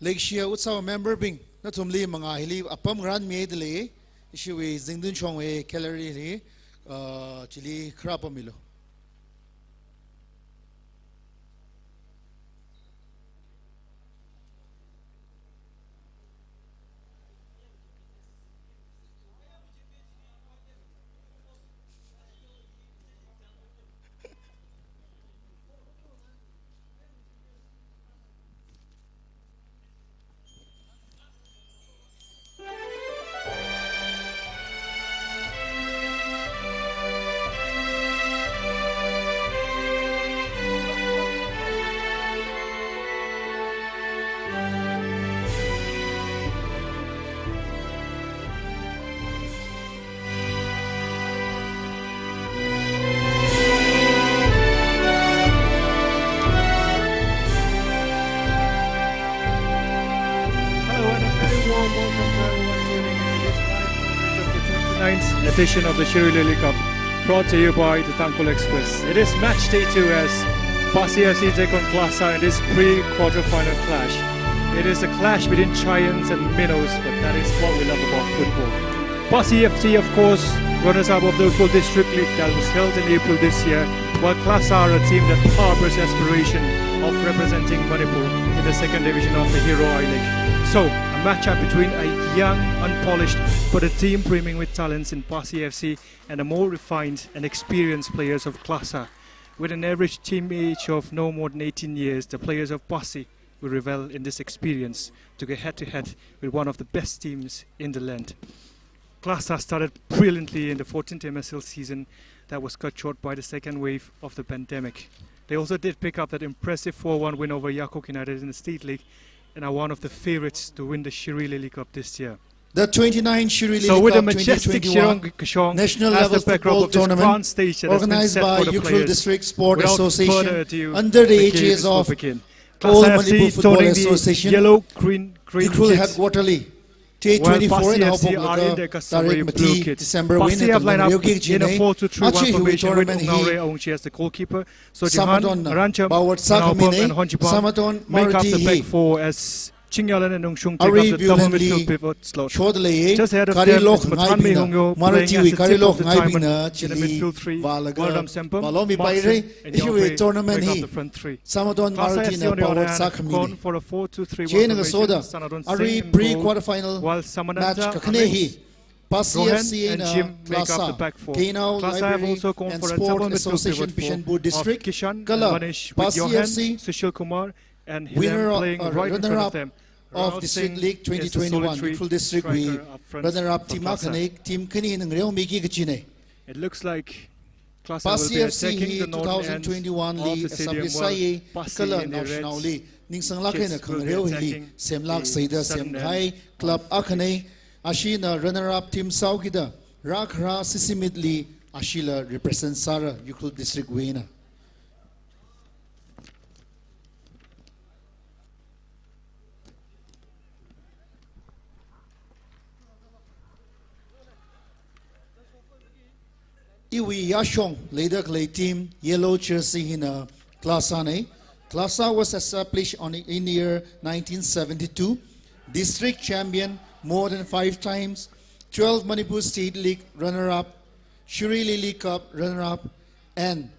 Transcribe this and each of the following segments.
Lake Shia Utsaw member bing na tumli mga hili apam ran me dele ishiwe zingdun chongwe calorie li chili krapamilo. Edition of the SHIRUI Lily Cup, brought to you by the Tangkol Express. It is match day 2 as PASI FC take on KLASA in this pre-quarter-final clash. It is a clash between giants and minnows, but that is what we love about football. PASI FC, of course, runners-up of the UKHRUL District League that was held in April this year, while KLASA are a team that harbors aspiration of representing Manipur in the second division of the SHIRUI League. So, a matchup between a young, unpolished, but a team brimming with talents in PASI FC and the more refined and experienced players of KLASA. With an average team age of no more than 18 years, the players of PASI will revel in this experience to go head-to-head with one of the best teams in the land. KLASA started brilliantly in the 14th MSL season that was cut short by the second wave of the pandemic. They also did pick up that impressive 4-1 win over Yakok United in the State League and are one of the favorites to win the SHIRUI Lily Cup this year. The 29th SHIRUI Lily Cup with the majestic 2021 national level football tournament organized by UKHRUL District Sport Association under the aegis of All Manipur Football Association, UKHRUL headquarters. T24 in Hopok Tarik Mati December win at the Yogi Chine Achi Hui tournament he as the goalkeeper. So Samaton Bawat Sakamine Samaton Marti as Chingyalan and Nungshung Ari take up the double midfield pivot slot. Shortly just ahead of Karilok them Ngaibina Marati Hui Karilok Ngaibina in the midfield 3 Valaga Balomi Baire Issue tournament he Samaton Marti na Bawat Sakamine for a 4-2-3 Jane Soda Ari pre-quarterfinal match Kaknehi PASI FC and KLASA Kainau Library and Sport Association Bishanpur District Kala PASI FC Sushil Kumar and winner playing right in front of them. Of District League 2021 UKHRUL District we runner-up Team Akanek Team Kani ng Reo Miki Kachine. It looks like PASI FC 2021 League Sabisaye Kala National League Ningsang Laki na Kang Reo Hili Semlak Saida Semhai Club Akane Ashina runner-up Team Saukida Rakra Sisimidli Ashila represents Sara UKHRUL District winner. Iwi Yashong later clay team yellow jersey in KLASA. KLASA was established in the year 1972. District champion more than 5 times. 12 Manipur State League runner-up, SHIRUI Lily Cup runner-up, and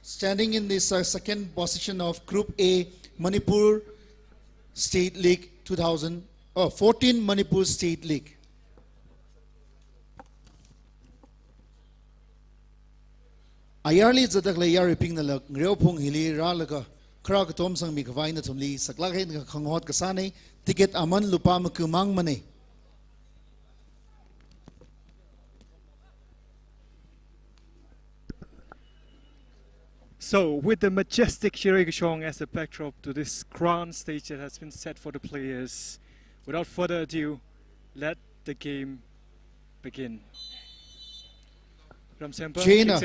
standing in the second position of Group A Manipur State League 14 Manipur State League. Ayarli zadak la yari ping na lag ngrew pung hili ra laga kra ka tom sang mi ka vai na thumli sakla ka ka khangot ka sane ticket aman lupa ma ku mang mane. So with the majestic SHIRUI Gashong as a backdrop to this grand stage that has been set for the players, without further ado, let the game begin. China,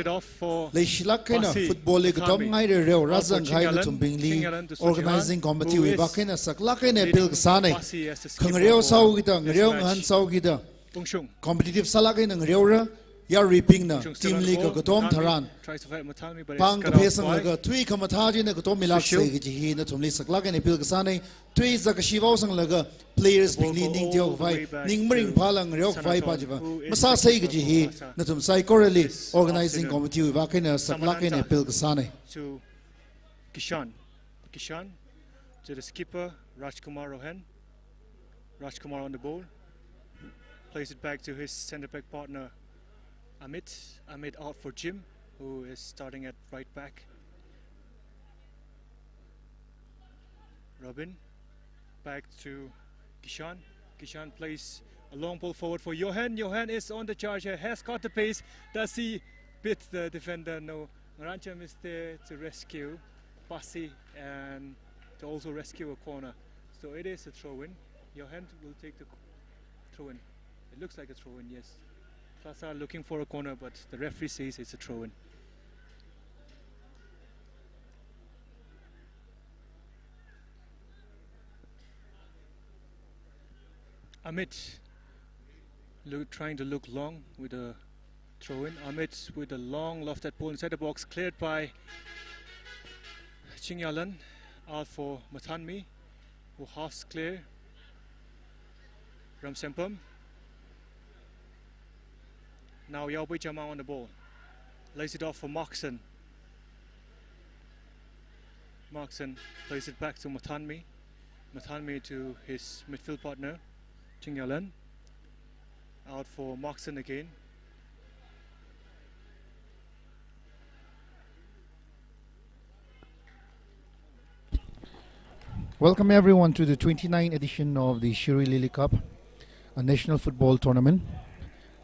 Leishilakina Football League Tom Nider Reo Razan Haida Tumbingli organizing committee with Bakina Saklakina Bill Sane Kangreo Saugita, Reo Han Saugita competitive Salakin and Reora ya reaping na team league ka tom tharan tries to fight Mathami, but pang it's ka cut off phesang by laga thui ka mathaji na ka tom milak se gi hi na thumli sakla ka ne pil ka sanai thui za ka shiwau sang laga players pingli ning tio vai ning mring phalang reok vai pa jiwa masa sei gi hi na thum sai correlly organizing committee wa ka na sakla ka ne pil ka sanai to Kishan to the skipper Rajkumar Rohan. Rajkumar on the ball, plays it back to his centre back partner Amit out for Jim, who is starting at right back. Robin back to Kishan plays a long ball forward for Johan is on the charge here, has caught the pace. Does he beat the defender? No. Rancham is there to rescue Pasi and to also rescue a corner, so it is a throw-in. Johan will take the throw-in. It looks like a throw-in, yes. KLASA looking for a corner, but the referee says it's a throw-in. Amit trying to look long with a throw-in. Amit with a long lofted ball inside the box, cleared by Chingyalan, out for Mathanmi, who halves clear. Ramsempam. Now Yaobui Jama on the ball. Lays it off for Markson. Markson plays it back to Mathanmi. Mathanmi to his midfield partner, Chingyalan. Out for Markson again. Welcome everyone to the 29th edition of the SHIRUI Lily Cup, a national football tournament,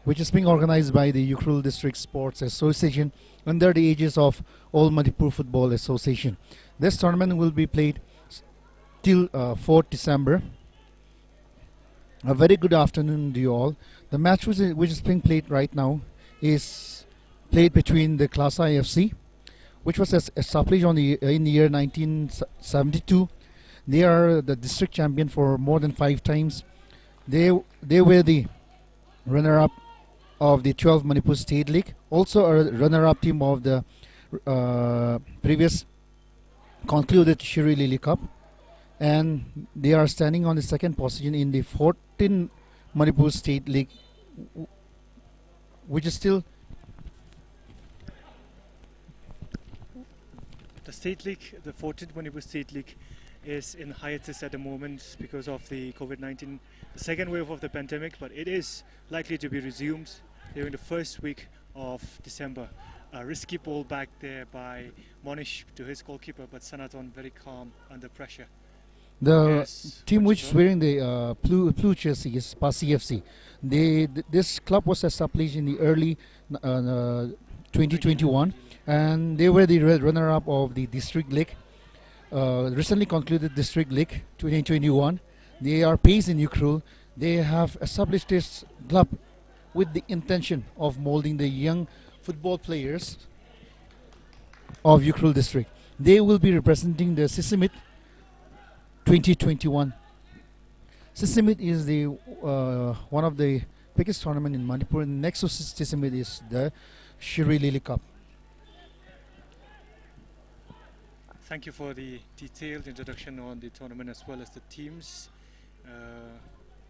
which is being organized by the UKHRUL District Sports Association under the aegis of All Manipur Football Association. This tournament will be played till 4th December. A very good afternoon to you all. The match which is being played right now is played between the KLASA FC, which was established in the year 1972. They are the district champion for more than 5 times. They were the runner-up of the 12th Manipur State League, also a runner-up team of the previous concluded SHIRUI Lily Cup, and they are standing on the second position in the 14th Manipur State League, which is still the State League, the 14th Manipur State League, is in hiatus at the moment because of the COVID-19, the second wave of the pandemic, but it is likely to be resumed during the first week of December. A risky ball back there by Monish to his goalkeeper, but Sanaton very calm under pressure. The team which is wearing the blue jersey is PASI FC. This club was established in the early 2021, and they were the runner-up of the district league. Recently concluded district league 2021. They are based in UKHRUL. They have established this club with the intention of molding the young football players of UKHRUL district. They will be representing the Sisimit 2021. Sisimit is the one of the biggest tournament in Manipur. Next to Sisimit is the SHIRUI Lily Cup. Thank you for the detailed introduction on the tournament as well as the teams.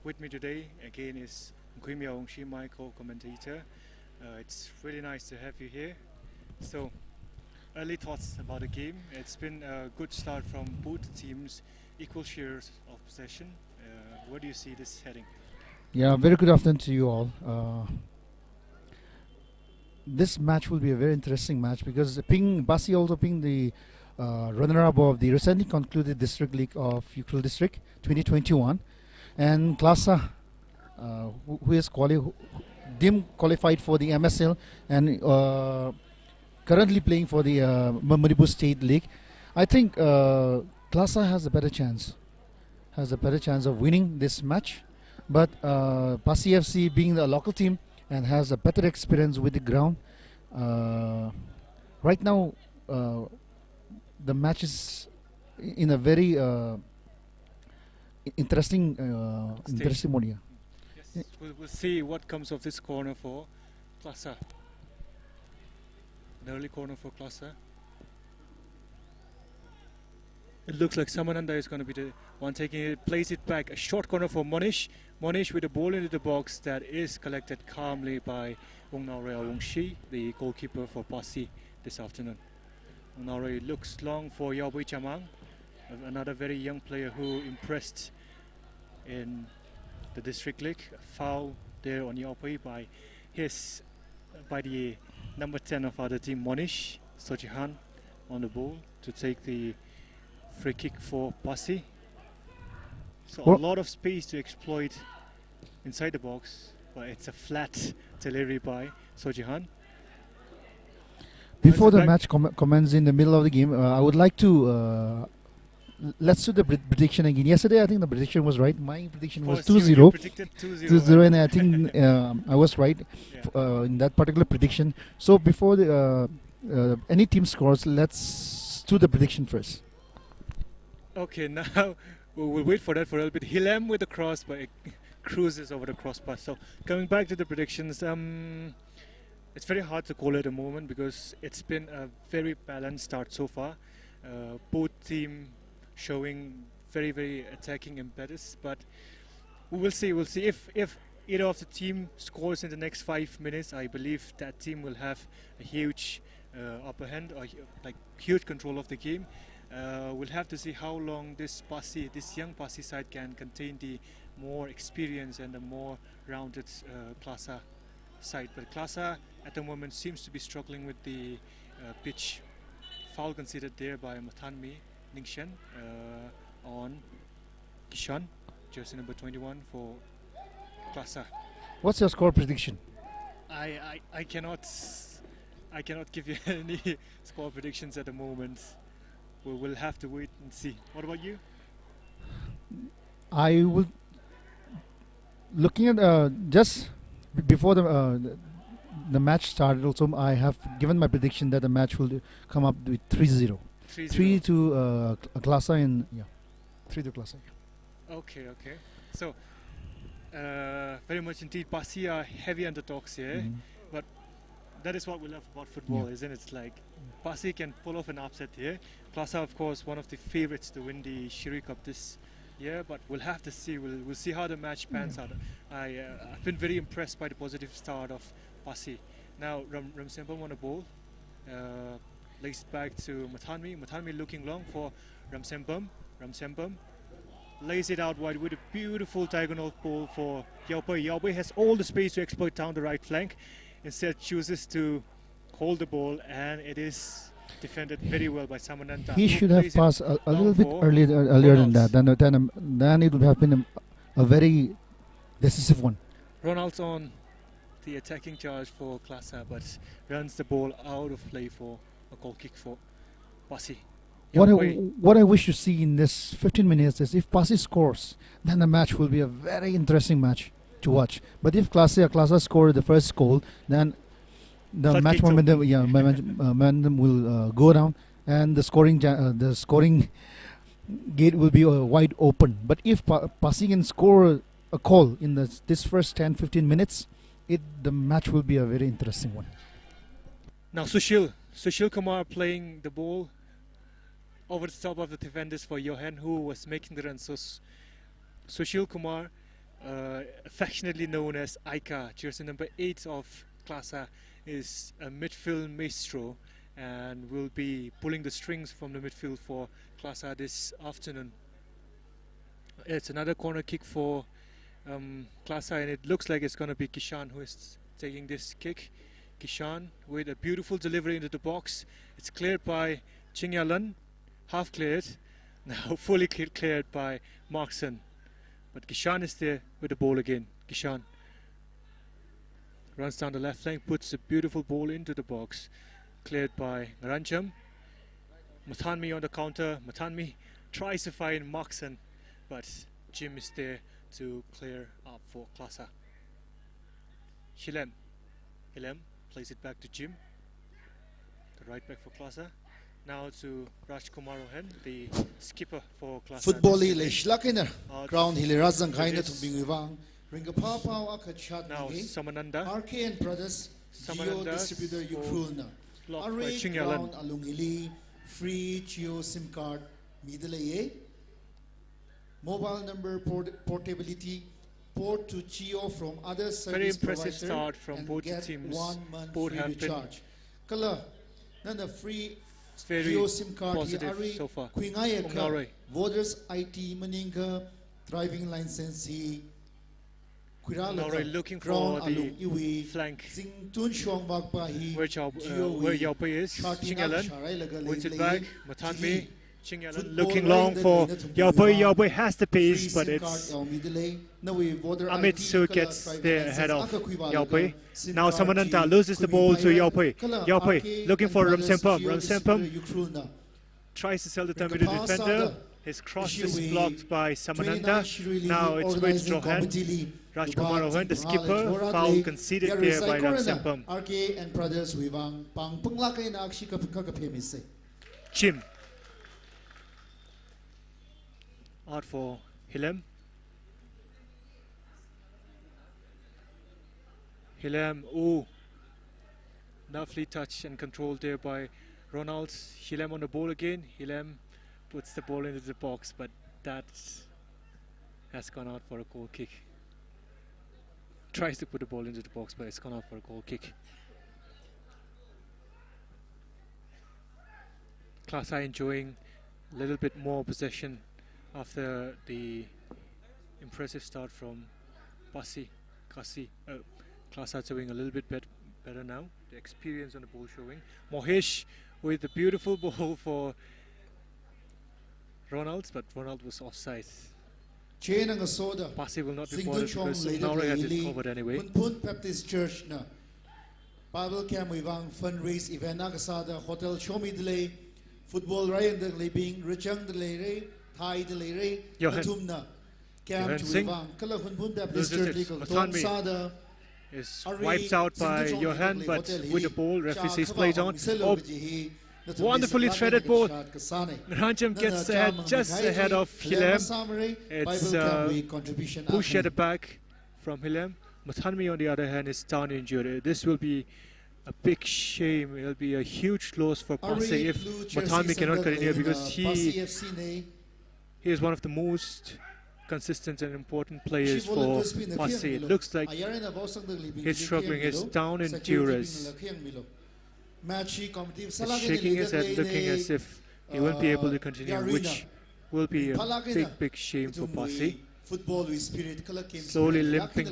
With me today again is Nkuimia Ongshi, my co-commentator. It's really nice to have you here. So, early thoughts about the game. It's been a good start from both teams, equal shares of possession. Where do you see this heading? Yeah, very good afternoon to you all. This match will be a very interesting match because Basi also being the runner-up of the recently concluded district league of UKHRUL district 2021, and KLASA, who is qualified for the MSL and currently playing for the Manipur State League. I think KLASA has a better chance of winning this match, but PASI FC being the local team and has a better experience with the ground. Right now, the match is in a very interesting mode. Yes, we'll see what comes of this corner for KLASA. An early corner for KLASA. It looks like Samananda is going to be the one taking it, plays it back. A short corner for Monish. Monish with the ball into the box that is collected calmly by Wongshi, the goalkeeper for PASI this afternoon. Wongnaure looks long for Yaobui Chamang, another very young player who impressed in the district league. A foul there on Yaobui by the number 10 of other team, Monish Sojihan, on the ball to take the free kick for PASI. So a lot of space to exploit inside the box, but it's a flat delivery by Sojihan. Before the match commences in the middle of the game, I would like to let's do the prediction again. Yesterday, I think the prediction was right. My prediction was 2-0. You predicted 2-0, and I think I was right in that particular prediction. So before the any team scores, let's do the prediction first. Okay, now we'll wait for that for a little bit. Hilem with the cross, but it cruises over the crossbar. So coming back to the predictions, it's very hard to call at the moment because it's been a very balanced start so far. Both teams showing very, very attacking impetus, but we will see. We'll see if either of the team scores in the next 5 minutes. I believe that team will have a huge upper hand or like huge control of the game. We'll have to see how long this young PASI side can contain the more experienced and the more rounded KLASA side. But KLASA at the moment seems to be struggling with the pitch. Foul conceded there by Matanmi Ningshen on Kishan, jersey number 21 for KLASA. What's your score prediction? I cannot give you any score predictions at the moment. We'll have to wait and see. What about you? I will. Looking at just before the match started, also I have given my prediction that the match will come up with 3-0. 3 to KLASA and 3 to KLASA. Okay. So very much indeed, PASI are heavy underdogs here, but that is what we love about football, isn't it? It's like PASI can pull off an upset here. KLASA, of course, one of the favorites to win the SHIRUI Cup this year, but we'll have to see. We'll see how the match pans out. I've been very impressed by the positive start of PASI. Now Ramsembam on the ball, lays it back to Matanmi. Matanmi looking long for Ramsembam. Ramsembam lays it out wide with a beautiful diagonal ball for Yaobui. Yaobui has all the space to exploit down the right flank. Instead chooses to hold the ball, and it is defended very well by Samananda. He should have passed a little bit earlier than that. Then it would have been a very decisive one. Ronald's on the attacking charge for KLASA, but runs the ball out of play for a goal kick for PASI. What I wish to see in this 15 minutes is if PASI scores, then the match will be a very interesting match to watch. But if KLASA score the first goal, then the match momentum will go down, and the scoring gate will be wide open. But if PASI can score a goal in this first 10-15 minutes, the match will be a very interesting one. Now Sushil Kumar playing the ball over the top of the defenders for Johan, who was making the run. So Sushil Kumar, affectionately known as Aika, jersey number 8 of KLASA, is a midfield maestro and will be pulling the strings from the midfield for KLASA this afternoon. It's another corner kick for KLASA, and it looks like it's going to be Kishan who is taking this kick. Kishan with a beautiful delivery into the box. It's cleared by Ching Yalan, half cleared, now fully cleared by Markson. But Kishan is there with the ball again. Kishan runs down the left flank, puts a beautiful ball into the box, cleared by Naranjam. Matanmi on the counter. Matanmi tries to find Markson, but Jim is there to clear up for KLASA. Hilem plays it back to Jim, the right back for KLASA. Now to Rajkumar Rohan, the skipper for KLASA. Football le shlakiner ground hile razang kaina to bingwang ringa pau akachat. Now Samananda. RK and brothers Geo distributor UKHRUL na. Array ground alungili free Geo SIM card midalaye. Mobile number portability port to Geo from other service Very impressive provider start from and both get teams. 1 month Both free have been recharge. Color nana free very Geo SIM card positive here so far. Kuingaya voters ID maninga driving license he looking for the flank where Yaupay is. Chingalan wins it back. Mathanmi. Chingalan looking long for Yaupay. Yaupay has the pace, but it's Amitsu gets there ahead of Yaupay. Now Samananta loses the ball to Yaupay. Yaupay looking for Ramsempam. Ramsempam tries to sell the time to the defender. His cross is blocked by Samananda. Now it's with Rohan. Rajkumar Rohan, the skipper, foul conceded there by Ramsempam. RK and brothers Wivang Pang Punglaka na Akshika Phemise. Chim. Out for Hilem. Hilem, ooh. Lovely touch and control there by Ronald. Hilem on the ball again. Hilem puts the ball into the box, but that has gone out for a goal kick. Tries to put the ball into the box, but it's gone out for a goal kick. KLASA enjoying a little bit more possession after the impressive start from PASI. KLASA doing a little bit better now. The experience on the ball showing. Mohesh with the beautiful ball for Ronald, but Ronald was offside. PASI will not be bothered because Nauri had it covered anyway. Punpun Baptist Church na Bible Camp Wivang fundraise event Agasada Hotel Shomi Delay Football Ryan the Libing Richang the Lere Thai the Lere Tumna Camp Wivang Kala Punpun Baptist Church Mathanmi is wiped out by Johan, but with the ball, referee says played on. Oh, wonderfully threaded ball. Ranjam gets ahead, just ahead of Hilem. It's push at the back from Hilem. Mathanmi, on the other hand, is down injured. This will be a big shame. It will be a huge loss for PASI if Mathanmi cannot continue, because he is one of the most consistent and important players for PASI. It looks like he's struggling. He's down in duress. He's shaking his head, looking as if he won't be able to continue, which will be a big shame for PASI. Slowly limping,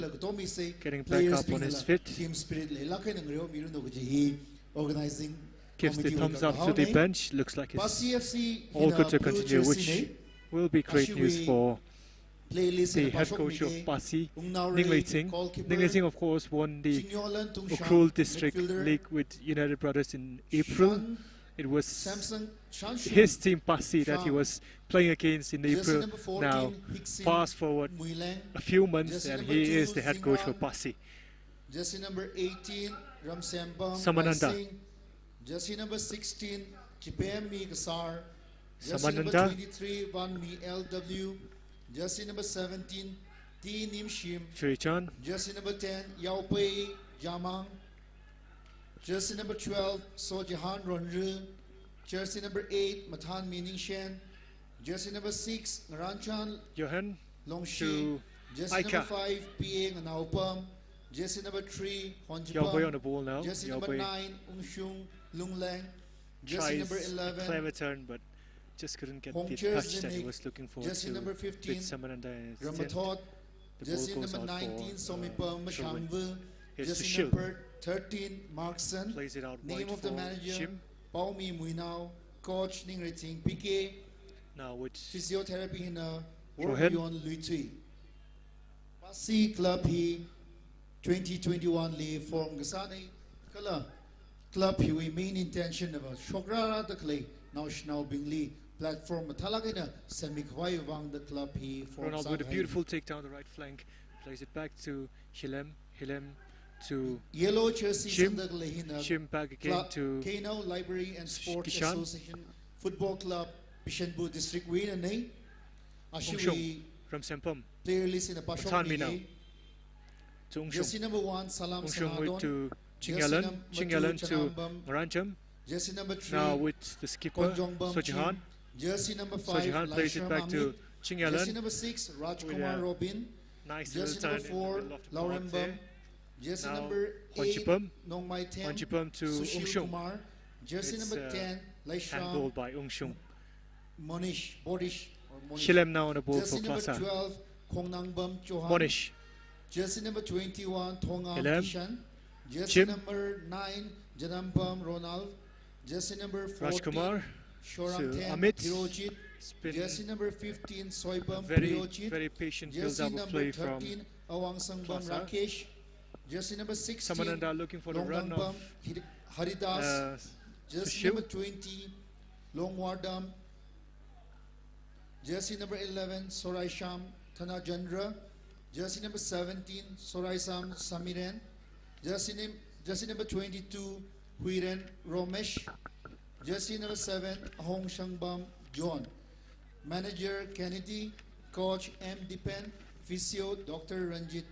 getting back up on his feet. Gives the thumbs up to the bench. Looks like it's all good to continue, which will be great news for the head coach of PASI, Ning Lei Ting. Ning Lei Ting, of course, won the UKHRUL District League with United Brothers in April. It was his team PASI that he was playing against in April. Now, fast forward a few months and he is the head coach for PASI. Jersey number 18, Ramsempam Samananda. Jersey number 16, Chipem Mi Kasar. Jersey Samananda. number 23, Van Mi LW. Jersey number 17, T Nim Shim. Chirichan. Jersey number 10, Yaupay Jamang. Jersey number 12, Sojahan Ronru. Jersey number 8, Mathan Meaning Shen. Jersey number 6, Ngaranchan Johan Longshi. Jersey number 5, PA Nganaupam. Jersey number 3, Yaupay Honjapam. on the ball now. Jersey number 9, Ungshung Lungleng. Jersey Tries number a 11, clever turn, but just couldn't get Hong the Cheers touch that he Zenik. was looking for Jersey to number beat 15, Samananda in his Ramatot. The Jersey ball goes number out 19, for Somipam Sherwin. Mashangvu. Here's the Jersey shield. number 13, Markson. Plays it out Name wide of the for manager, Shim. Paumi Muinao. Coach Ning Riting PK. Now with Physiotherapy in a Go work ahead. beyond Lui PASI Club he 2021 Lee form Gasani Kala Club he we main intention of a Shokrara the clay now Bingli platform Matalagina Semi Kwai Wang the club he form Ronald with a beautiful takedown the right flank. Plays it back to Hilem. Hilem to Yellow Jersey Shim. Sandal Lehina Shim back again Club to Kano Library and Sports Kishan. Association Football Club Bishanbu District Win and Nay Ungshung Ashui from Sempam. player list in the Pashok Mathanmi now Nige. to Jersey Ungshung. number 1 Salam Ungshung with Sanadon. to Chingalan to Marancham. Jersey number 3, Now with the skipper, Sojihan. Jersey number 5, Sojihan plays it back to Jersey Chingalan. number 6, Rajkumar Robin. Nice Jersey little number turn 4, in the middle of the Lauren park Bum. there. Jersey Now number 8, Honchipam. Nongmai Tem. Honchipam to Sushil Ungshung. Kumar. Jersey It's, number 10, handball Laishram. by Ungshung. Monish. Shilem now on the ball Jersey for number KLASA. 12, Kongnangbam Johan. Monish. Jersey number 21, Thongam Ilem. Kishan. Jersey Chim. number 9, Janambam Ronald. Jersey number 14, Rajkumar Shoram to Tem Amit. Hirojit. It's been Jersey number 15, Soibam very, Priyojit. very patient Jersey build-up of number play from 13, Awang Sangbam KLASA. Rakesh. Jersey number 16, Samananda looking for the run Longnangbam of Haridas. Jersey Sushil. number 20, Longwardam. Jersey number 11, Soraisham Thanajandra. Jersey number 17, Soraisam Samiren. Jersey number 22, Huiren Romesh. Jersey number 7, Hong Shangbam John. Manager Kennedy. Coach M. Dipen. Physio Dr. Ranjit.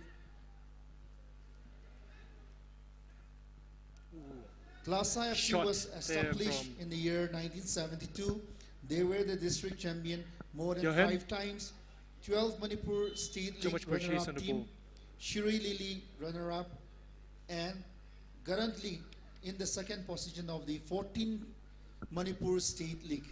KLASA FC Shot was there established from- in the year 1972. They were the district champion more than Johan. 5 times. 12 Manipur State Too League much pressure is on runner-up the team. ball. SHIRUI Lily runner-up, and currently in the second position of the 14th Manipur State League.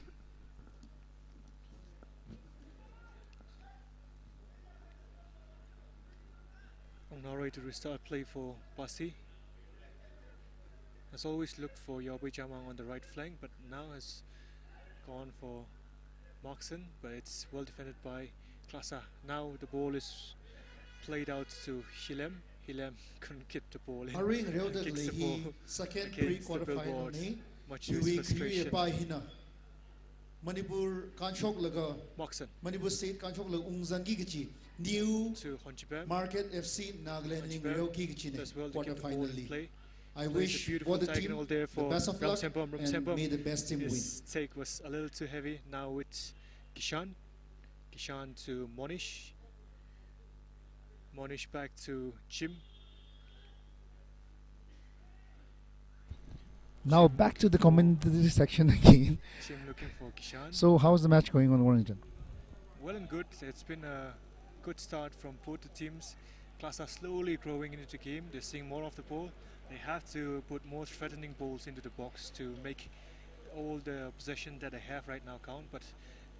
Now ready to restart play for PASI. Has always looked for Yaobei Jamang on the right flank, but now has gone for Moxon, but it's well defended by KLASA. Now the ball is played out to Hilem. Hilem couldn't get the ball in. Hurrying Kicks readily, the ball second against the pre-quarter final billboard, ni. much to his Yui frustration. by hina. Manipur kanchok laga. Moxon Manipur State kanchok laga ungzangi kichi. New to Honchipam. Market FC Nagaland ning Ryoki kichi Does well to quarter keep the ball in finally. play. I Plays a wish beautiful for the team diagonal there the for best of luck Ramsempom. and may the best team win. His take was a little too heavy. Now with Kishan. Kishan to Monish. Monish back to Jim. Now back to the commentary section again. Jim looking for Kishan. So how's the match going on Warrington? Well and good. It's been a good start from both the teams. KLASA slowly growing into the game. They're seeing more of the ball. They have to put more threatening balls into the box to make all the possession that they have right now count. But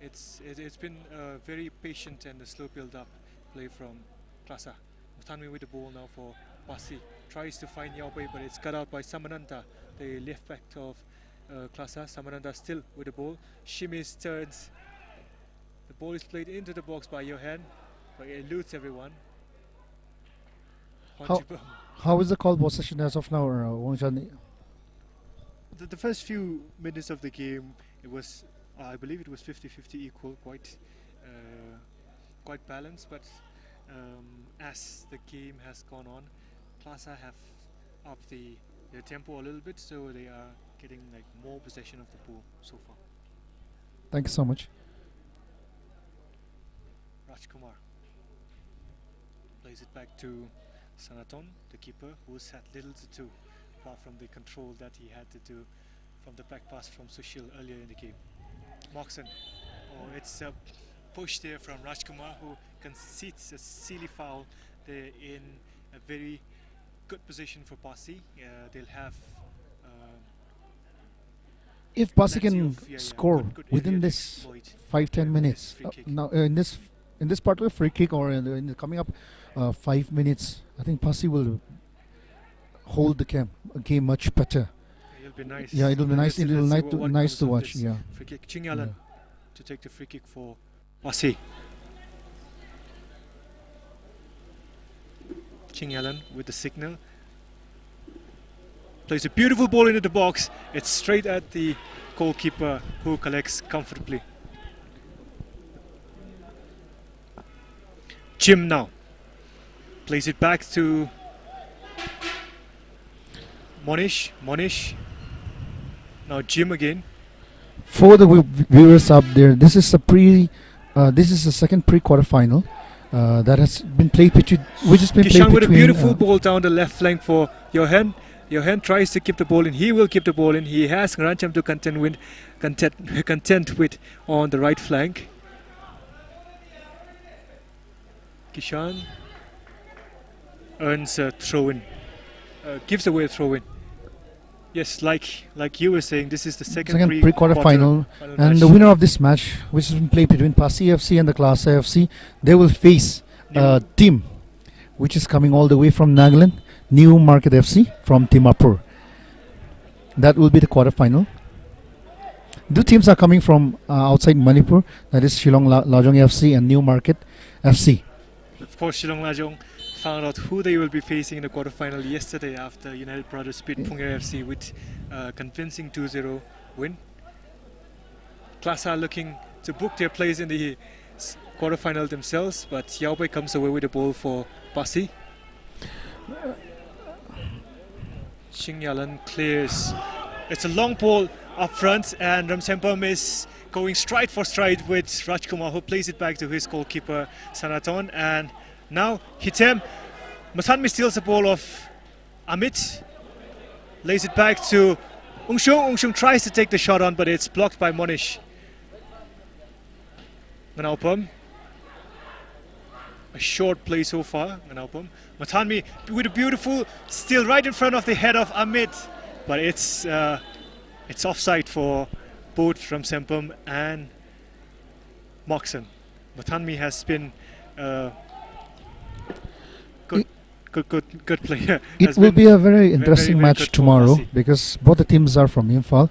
it's been a very patient and a slow build-up play from KLASA. Mutanwi with the ball now for PASI. Tries to find Yaobei, but it's cut out by Samananda, the left back of KLASA. Samananda still with the ball. Shimiz turns. The ball is played into the box by Johan, but it eludes everyone. How is the call possession as of now, Warrington? The first few minutes of the game, it was, I believe it was 50-50 equal, quite balanced. But as the game has gone on, KLASA have upped their tempo a little bit, so they are getting like more possession of the ball so far. Thank you so much. Rajkumar plays it back to Sanaton, the keeper, who's had little to do apart from the control that he had to do from the back pass from Sushil earlier in the game. Moxon, it's a push there from Rajkumar, who concedes a silly foul there in a very good position for PASI. They'll have If PASI plenty can of, score good within area to this exploit 5-10 minutes, free kick. now in this particular free kick or in the coming up 5 minutes, I think PASI will hold the game much better. It'll be nice. Yeah, it'll be nice. Let's It'll see nice what nice comes to of watch. this Yeah. Free kick. Chingalan Yeah. to take the free kick for PASI. Chingalan with the signal. Plays a beautiful ball into the box. It's straight at the goalkeeper, who collects comfortably. Jim now plays it back to Monish. Now Jim again. For the viewers up there, this is a second pre-quarter final that has been played which has been played Kishan with a between beautiful ball down the left flank for Johan. Johan tries to keep the ball in. He will keep the ball in. He has Rancham to contend with on the right flank. Kishan earns a throw-in. Gives away a throw-in. Yes, like you were saying, this is the second pre-quarter final, and the winner of this match, which has been played between PASI FC and the KLASA FC, they will face a team which is coming all the way from Nagaland, New Market FC from Dimapur. That will be the quarter final. Two teams are coming from outside Manipur, that is Shillong Lajong FC and New Market FC. Of course, Shillong Lajong found out who they will be facing in the quarterfinal yesterday after United Brothers beat Phunger FC with a convincing 2-0 win. KLASA looking to book their place in the quarterfinal themselves, but Yaobei comes away with the ball for PASI. Ching Yalan clears. It's a long ball up front, and Ramsempam is going stride for stride with Rajkumar, who plays it back to his goalkeeper Sanaton, and now Hitem. Mathanmi steals the ball off Amit, lays it back to Ungshung. Ungshung tries to take the shot on, but it's blocked by Monish. Manaupam. A short play so far, Manaupam. Mathanmi with a beautiful steal right in front of the head of Amit, but it's offside for both Ramsempam and Moxon. Mathanmi has been good player. It will be a very interesting match tomorrow because both the teams are from Imphal,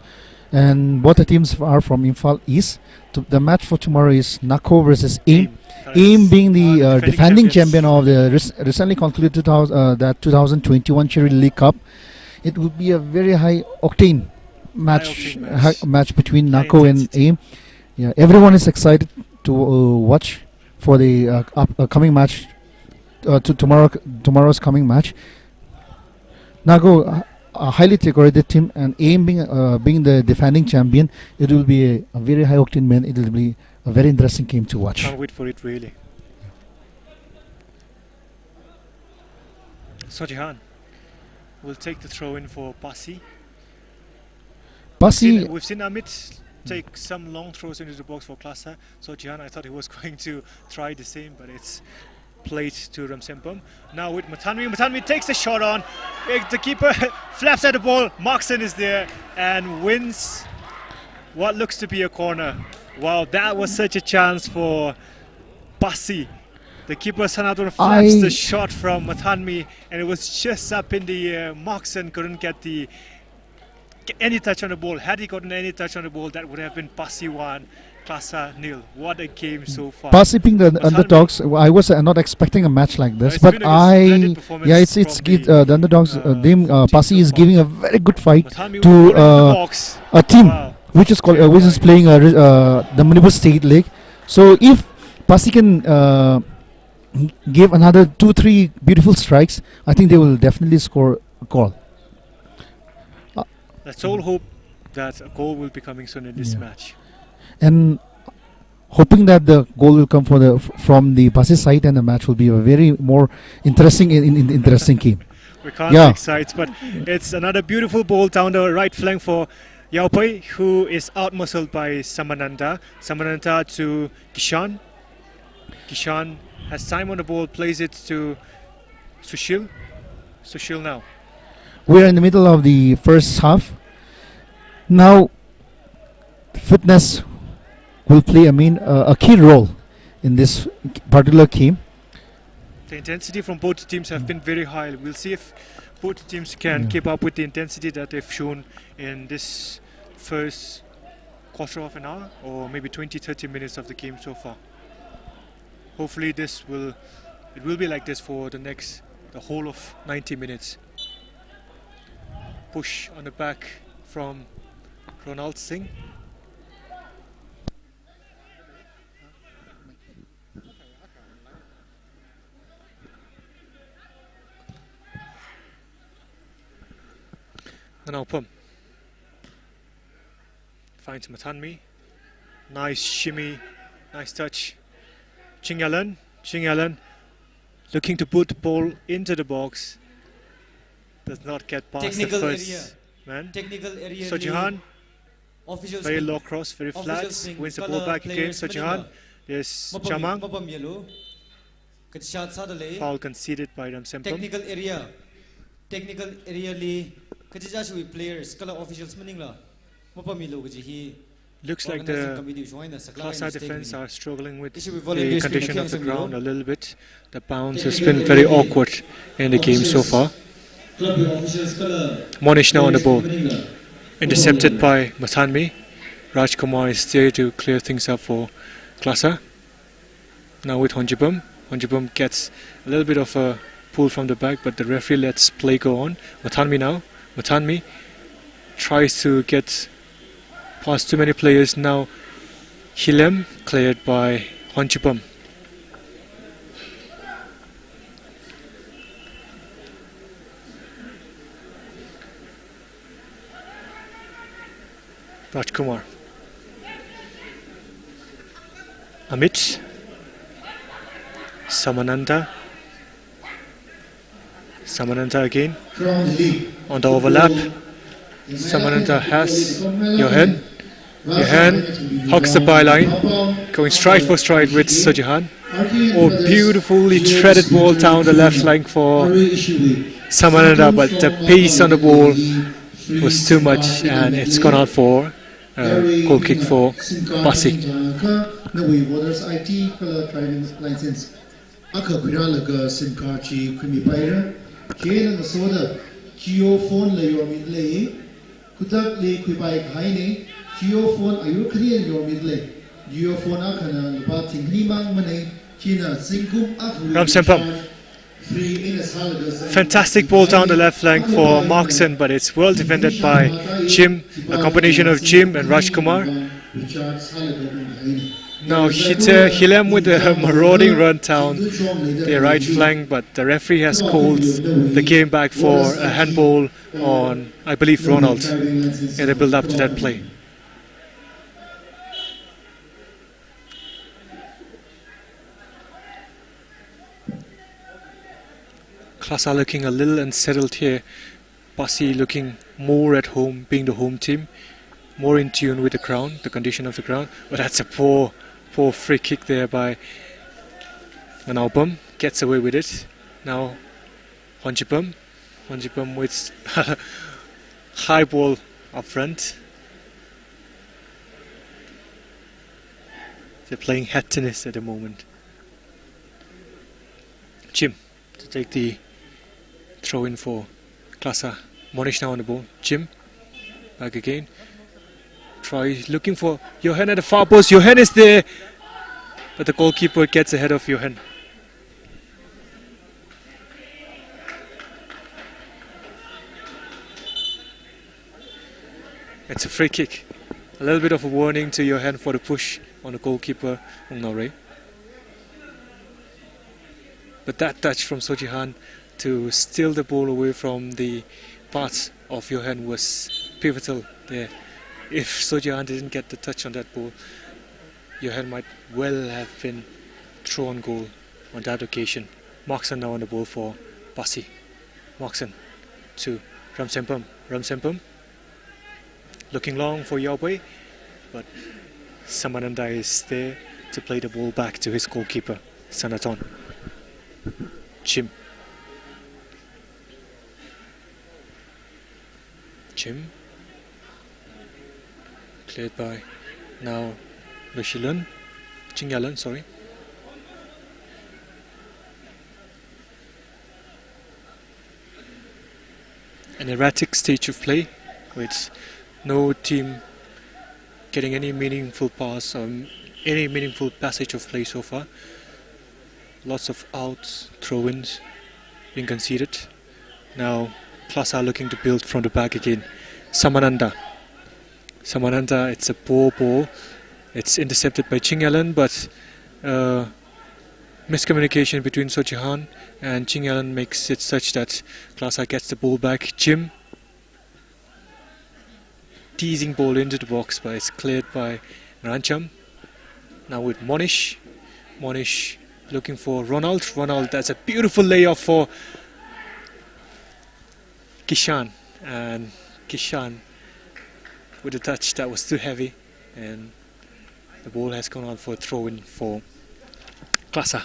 and both the teams are from Imphal East. The match for tomorrow is Nako versus AIM. AIM being the defending champion of the recently concluded 2021 SHIRUI Lily Cup. It will be a very high octane match between Nako and AIM. Yeah, everyone is excited to watch for the upcoming match. To tomorrow's coming match. Nago, a highly decorated team, and AIM being the defending champion, it will be a very high octane man. It will be a very interesting game to watch. Can't wait for it, really. Sojihan will take the throw in for PASI. We've seen Amit take some long throws into the box for KLASA. Sojihan, I thought he was going to try the same, but it's played to Ramsempam. Now with Mathanmi. Mathanmi takes the shot on. The keeper flaps at the ball. Moxon is there and wins what looks to be a corner. Wow, that was such a chance for PASI. The keeper Sanaton flaps the shot from Mathanmi, and it was just up in the air. Moxon couldn't get any touch on the ball. Had he gotten any touch on the ball, that would have been PASI 1, KLASA 0. What a game so far. PASI being the underdogs, I was not expecting a match like this, but it's good. The underdogs, PASI is giving a very good fight to a team which is playing the Manipur State League. So if PASI can give another 2-3 beautiful strikes, I think they will definitely score a goal. Let's all hope that a goal will be coming soon in this match. And hoping that the goal will come from the PASI side, and the match will be a very more interesting interesting game. We can't take sides, but it's another beautiful ball down the right flank for Yaopei, who is out-muscled by Samananda. Samananda to Kishan. Kishan has time on the ball, plays it to Sushil. Sushil now. We're in the middle of the first half. Now, fitness will play a key role in this particular game. The intensity from both teams have been very high. We'll see if both teams can keep up with the intensity that they've shown in this first quarter of an hour, or maybe 20-30 minutes of the game so far. Hopefully it will be like this for the whole of 90 minutes. Push on the back from Ronald Singh. Manaupam finds Mathanmi. Nice shimmy, nice touch. Ching Yalan looking to put the ball into the box. does not get past the first man. Sojihan, very low cross, very flat, wins the ball back again. Sojihan, there's Chamang, foul conceded by Ramsempam. Technical area li kajija shui players kala officials maningla mapami lo gaji. Looks like the KLASA defense are struggling with the condition of the ground a little bit. The bounce has been very awkward in the game so far. Monish now on the ball, intercepted by Mathanmi. Rajkumar is there to clear things up for KLASA. Now with Honjibam. Honjibam gets a little bit of a pull from the back, but the referee lets play go on. Mathanmi now. Mathanmi tries to get past too many players. Now Hilem cleared by Honjibam. Rajkumar. Amit. Samananda. Samananda again. On the overlap. Samananda has Johan. Johan hugs the byline. Going stride for stride with Sojihan. Oh, beautifully threaded ball down the left flank for Samananda, but the pace on the ball was too much and it's gone out for goal kick for PASI. Ramsempam. Fantastic ball down the left flank for Markson, but it's well defended by Jim, a combination of Jim and Rajkumar. Now Hilem with a marauding run down the right flank, but the referee has called the game back for a handball on, I believe, Ronald in the build up to that play. KLASA looking a little unsettled here. PASI looking more at home, being the home team, more in tune with the ground, the condition of the ground. But that's a poor free kick there by Manaupam. Gets away with it. Now Honjipam with high ball up front. They're playing head tennis at the moment. Jim to take the throw in for KLASA. Monish now on the ball. Jim back again. Try looking for Johan at the far post. Johan is there, but the goalkeeper gets ahead of Johan. It's a free kick. A little bit of a warning to Johan for the push on the goalkeeper Ongnaure. But that touch from Sojihan to steal the ball away from the path of Johan was pivotal there. If Sojihan didn't get the touch on that ball, Johan might well have been thrown goal on that occasion. Markson now on the ball for PASI. Markson to Ramsempam. Ramsempam looking long for Yawbei, but Samananda is there to play the ball back to his goalkeeper, Sanaton. Jim. Cleared by now Rishilan, Chingalan, sorry. An erratic stage of play with no team getting any meaningful pass or any meaningful passage of play so far. Lots of outs, throw-ins being conceded. Now KLASA looking to build from the back again. Samananda, it's a poor ball. It's intercepted by Chingalan, but miscommunication between Sojihan and Chingalan makes it such that KLASA gets the ball back. Jim teasing ball into the box, but it's cleared by Rancham. Now with Monish looking for Ronald. That's a beautiful layoff for Kishan, and Kishan with a touch that was too heavy, and the ball has gone out for a throw-in for KLASA.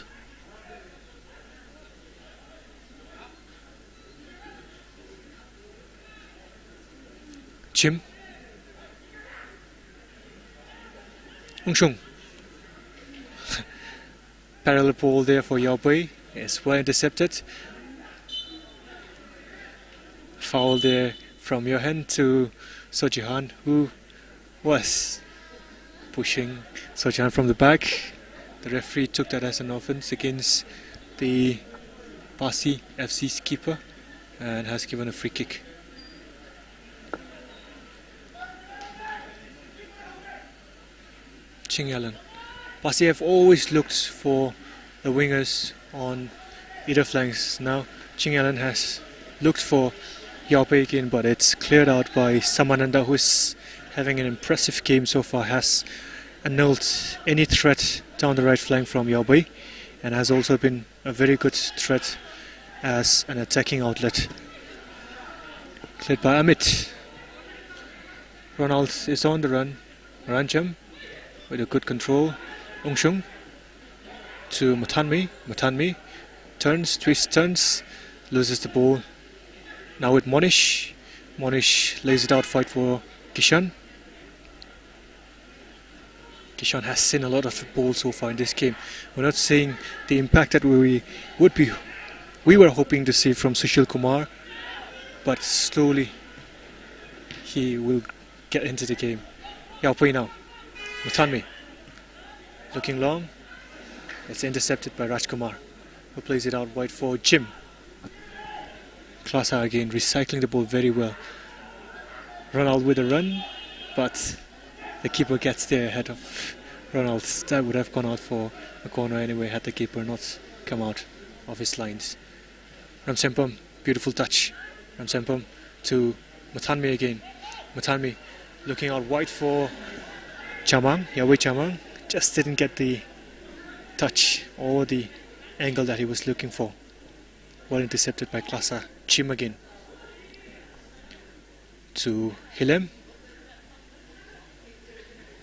Jim Ungshung. Parallel ball there for Yaobei. It's well intercepted. Foul there from Johan to Sojihan, who was pushing Sojihan from the back. The referee took that as an offense against the PASI FC's keeper and has given a free kick. Ching Allen. PASI have always looked for the wingers on either flanks. Now Ching Allen has looked for Yaobei again, but it's cleared out by Samananda, who is having an impressive game so far, has annulled any threat down the right flank from Yaobei, and has also been a very good threat as an attacking outlet. Cleared by Amit. Ronald is on the run. Ranjam with a good control. Ungshung to Matanmi. Matanmi turns, twists, turns, loses the ball. Now with Monish. Monish lays it out, fight for Kishan. Kishan has seen a lot of the ball so far in this game. We're not seeing the impact that we were hoping to see from Sushil Kumar, but slowly he will get into the game. Yaobei now. Matanmi looking long. It's intercepted by Rajkumar, who plays it out wide for Jim. KLASA again recycling the ball very well. Ronald with a run, but the keeper gets there ahead of Ronald. That would have gone out for a corner anyway had the keeper not come out of his lines. Ramsempam, beautiful touch. Ramsempam to Matanmi again. Matanmi looking out wide for Chamang, Yaobei Chamang. Just didn't get the touch or the angle that he was looking for. Well intercepted by KLASA. Jim again to Hilem.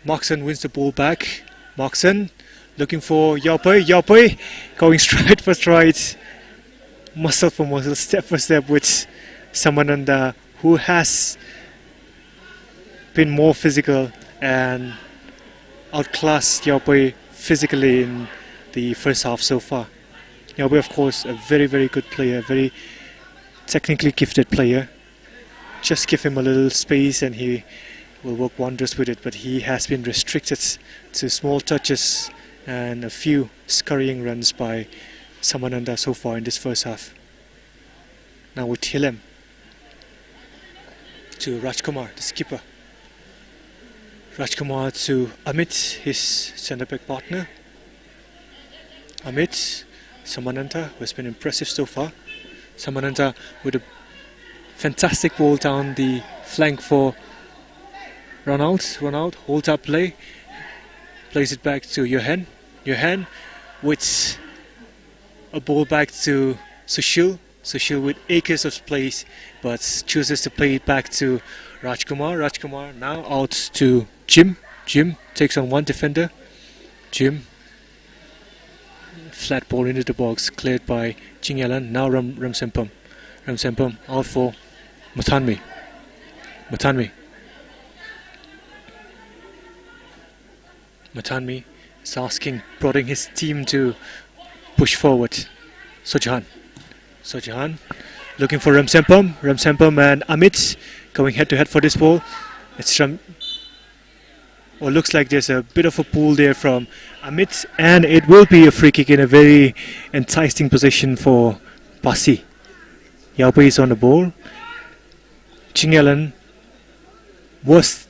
Moxon wins the ball back. Moxon looking for Yaobei. Yaobei going stride for stride, muscle for muscle, step for step with Samananda, who has been more physical and outclassed Yaobei physically in the first half so far. Yaobei, of course, a very, very good player, very technically gifted player. Just give him a little space and he will work wonders with it, but he has been restricted to small touches and a few scurrying runs by Samananda so far in this first half. Now with Hilem to Rajkumar, the skipper. Rajkumar to Amit, his centre-back partner. Amit, Samananda, who has been impressive so far. Samananda with a fantastic ball down the flank for Ronald. Ronald holds up play, plays it back to Johan. Johan with a ball back to Sushil. Sushil with acres of space, but chooses to play it back to Rajkumar. Rajkumar now out to Jim. Jim takes on one defender. Jim, flat ball into the box, cleared by Ching Yalan. Now Ramsempam. Ramsempam out for Matanmi. Matanmi. Matanmi is asking, prodding his team to push forward. Sojihan. Sojihan looking for Ramsempam. Ramsempam and Amit going head to head for this ball. It's looks like there's a bit of a pull there from Amit, and it will be a free kick in a very enticing position for PASI. Yaobei is on the ball. Ching Yalan was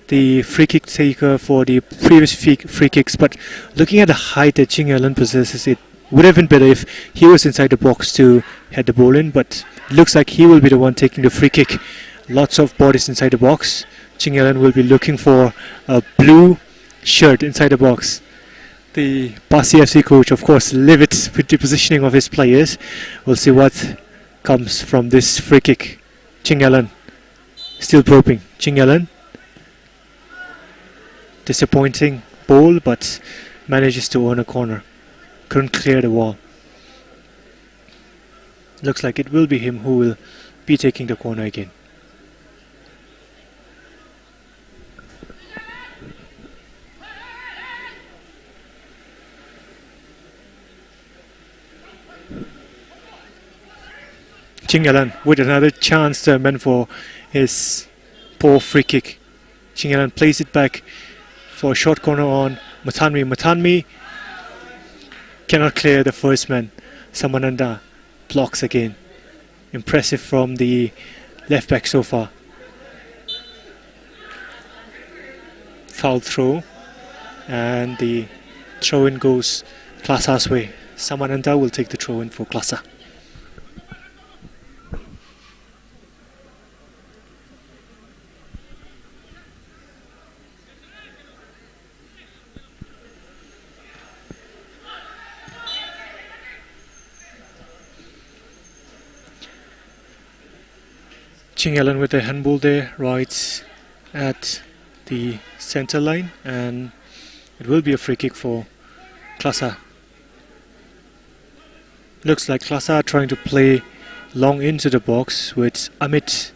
the free kick taker for the previous free kicks, but looking at the height that Ching Yalan possesses, it would have been better if he was inside the box to head the ball in, but it looks like he will be the one taking the free kick. Lots of bodies inside the box. Ching Yalan will be looking for a blue shirt inside the box. The PASI FC coach, of course, livid with the positioning of his players. We'll see what comes from this free kick. Ching Allen still probing. Ching Allen, disappointing ball, but manages to earn a corner. Couldn't clear the wall. Looks like it will be him who will be taking the corner again. Ching Allen with another chance meant for his poor free kick. Ching Allen plays it back for a short corner on Matanmi. Matanmi cannot clear the first man. Samananda blocks again. Impressive from the left back so far. Foul throw, and the throw in goes KLASA's way. Samananda will take the throw in for KLASA. Ching Allen with the handball there, right at the center line, and it will be a free kick for KLASA. Looks like KLASA are trying to play long into the box with Amit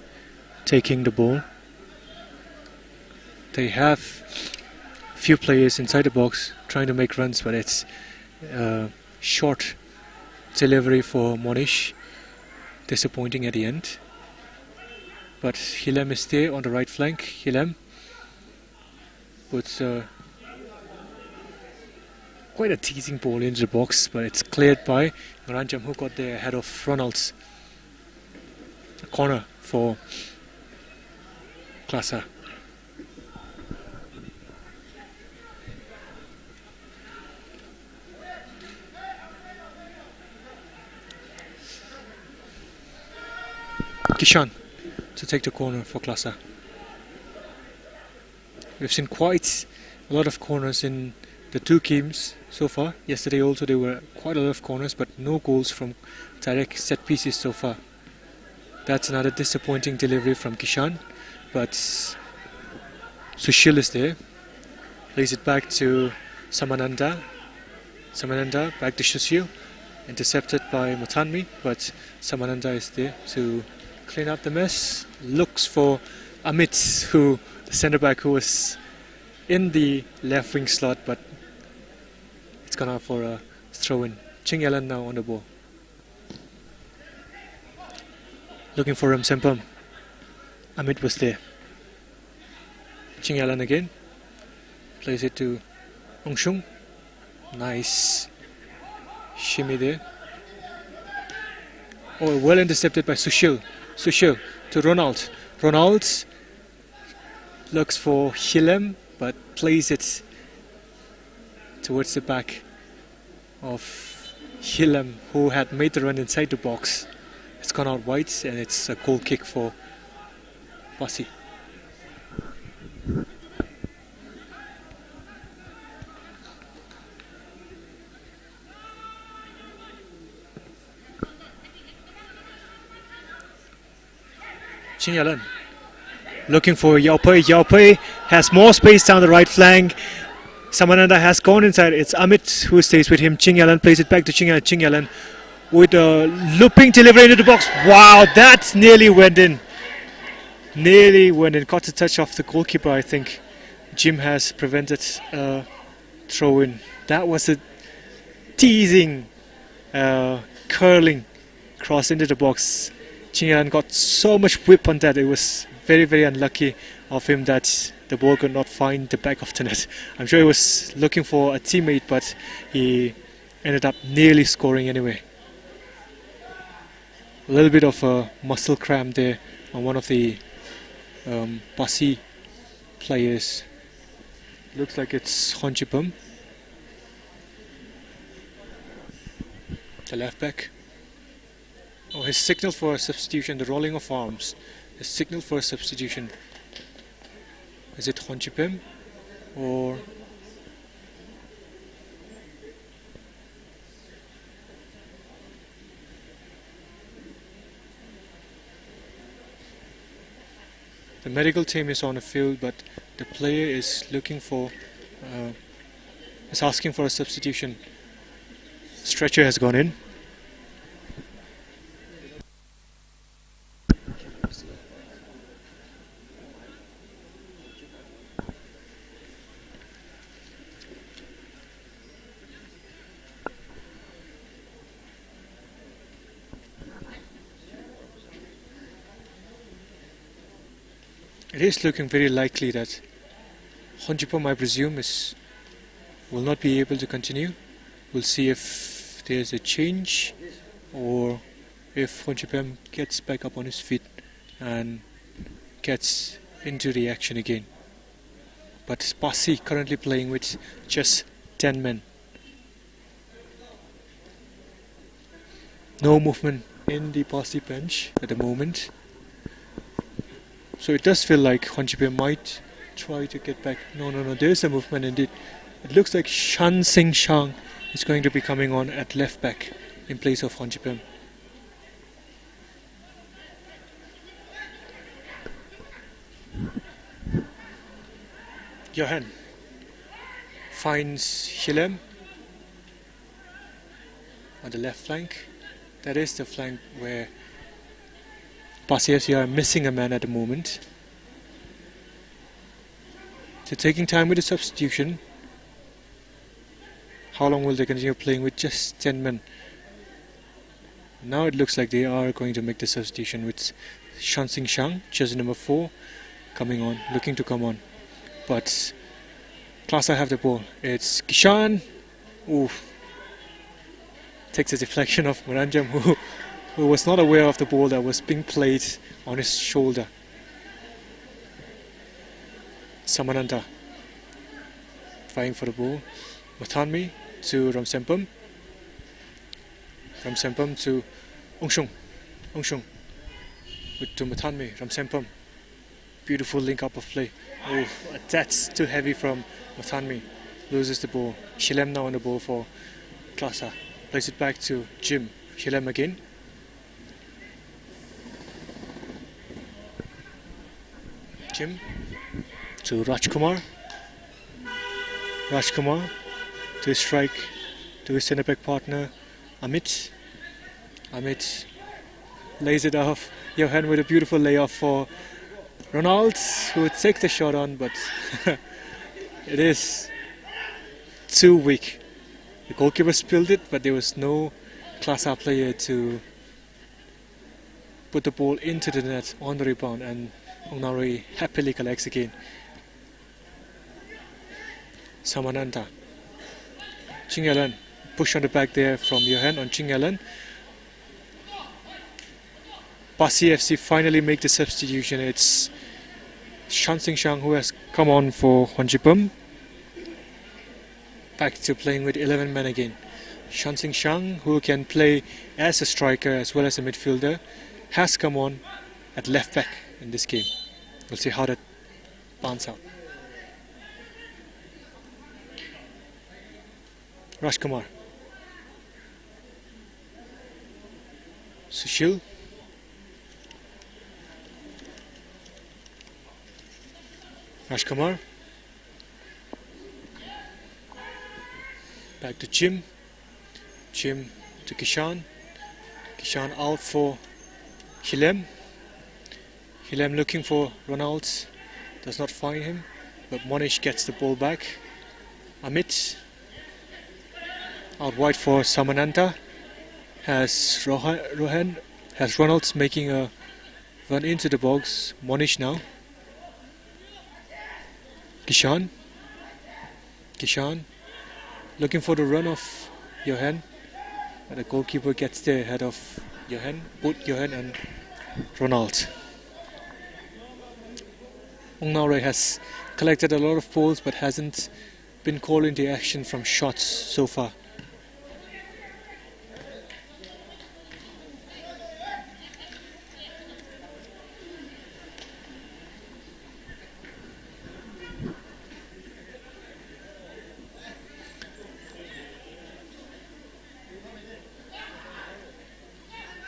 taking the ball. They have a few players inside the box trying to make runs, but it's short delivery for Monish. Disappointing at the end. But Hilem is there on the right flank. Hilem puts quite a teasing ball into the box, but it's cleared by Ranjam, who got there ahead of Ronald's. A corner for KLASA. Kishan to take the corner for KLASA. We've seen quite a lot of corners in the two games so far. Yesterday also there were quite a lot of corners, but no goals from direct set pieces so far. That's another disappointing delivery from Kishan, but Sushil is there. Plays it back to Samananda. Samananda back to Sushil. Intercepted by Matanmi, but Samananda is there to clean up the mess. Looks for Amit, the centre back, who was in the left wing slot, but it's gone out for a throw in. Ching Allen now on the ball. Looking for Sempam. Amit was there. Ching Allen again. Plays it to Ongshung. Nice shimmy there. Oh, well intercepted by Sushil. Sushil to Ronald. Ronald looks for Hilem, but plays it towards the back of Hilem, who had made the run inside the box. It's gone out wide, and it's a goal kick for PASI. Ching Allen looking for Yao Pei. Yao Pei has more space down the right flank. Samananda has gone inside. It's Amit who stays with him. Ching Allen plays it back to Ching Allen. Ching Allen with a looping delivery into the box. Wow, that nearly went in. Nearly went in. Caught a touch off the goalkeeper, I think. Jim has prevented a throw in. That was a teasing, curling cross into the box. Ching Allen got so much whip on that. It was very, very unlucky of him that the ball could not find the back of the net. I'm sure he was looking for a teammate, but he ended up nearly scoring anyway. A little bit of a muscle cramp there on one of the PASI players. Looks like it's Honchipum, the left back. Oh, his signal for a substitution, the rolling of arms. His signal for a substitution. Is it Honchipim or The medical team is on the field, but the player is looking for, is asking for a substitution. Stretcher has gone in. It is looking very likely that Honjipom, I presume, will not be able to continue. We'll see if there's a change or if Honjipom gets back up on his feet and gets into the action again. But PASI currently playing with just 10 men. No movement in the PASI bench at the moment. So it does feel like Honjipom might try to get back. No, there's a movement indeed. It looks like Shan Sing Shang is going to be coming on at left back in place of Honjipom. Johan finds Hilem on the left flank. That is the flank where PASI FC are missing a man at the moment. So taking time with the substitution. How long will they continue playing with just 10 men? Now it looks like they are going to make the substitution with Shan Sing Shang, jersey number 4, coming on, looking to come on. But KLASA have the ball. It's Kishan. Ooh. Takes a deflection of Muranjam, who was not aware of the ball that was being played on his shoulder. Samananta vying for the ball. Mathanmi to Ramsempam. Ramsempam to Ongshung. Ongshung to Mathanmi. Ramsempam. Beautiful link up of play. Oh, that's too heavy from Mathanmi. Loses the ball. Shilem now on the ball for KLASA. Plays it back to Jim. Shilem again. Jim to Rajkumar. Rajkumar to his strike to his centre back partner Amit. Amit lays it off. Johan with a beautiful layoff for Ronald, who would take the shot on, but it is too weak. The goalkeeper spilled it, but there was no KLASA player to put the ball into the net on the rebound, and Ongnaroi happily collects again. Samananta. Chingalan. Push on the back there from Johan on Chingalan. PASI FC finally make the substitution. It's Shan Sing Shang who has come on for Honjipom. Back to playing with 11 men again. Shan Sing Shang, who can play as a striker as well as a midfielder, has come on at left back in this game. We'll see how that pans out. Rajkumar. Sushil. Rajkumar. Back to Jim. Jim to Kishan. Kishan out for Hilem. Hilem looking for Ronalds. Does not find him. But Monish gets the ball back. Amit. Out wide for Samananta. Has Rohan. Has Ronalds making a run into the box. Monish now. Kishan. Kishan. Looking for the run of Johan. But the goalkeeper gets there ahead of Johan. Both Johan and Ronald. Ongnaroi has collected a lot of balls but hasn't been called into action from shots so far.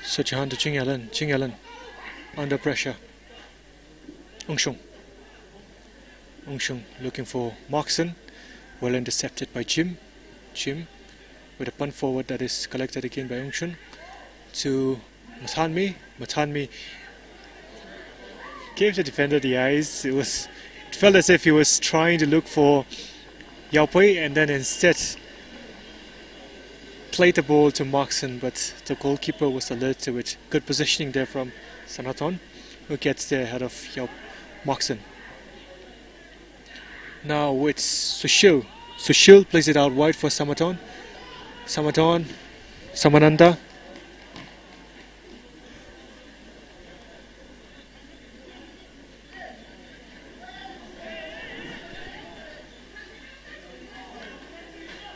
So Jahan to Chingalan. Chingalan under pressure. Ongshung looking for Markson, well intercepted by Jim with a punt forward that is collected again by Ongshung to Mathanmi gave the defender the eyes. It felt as if he was trying to look for Yao Pui and then instead played the ball to Markson, but the goalkeeper was alert to it. Good positioning there from Sanaton, who gets there ahead of Markson. Now it's Sushil. Sushil plays it out wide for Samananda.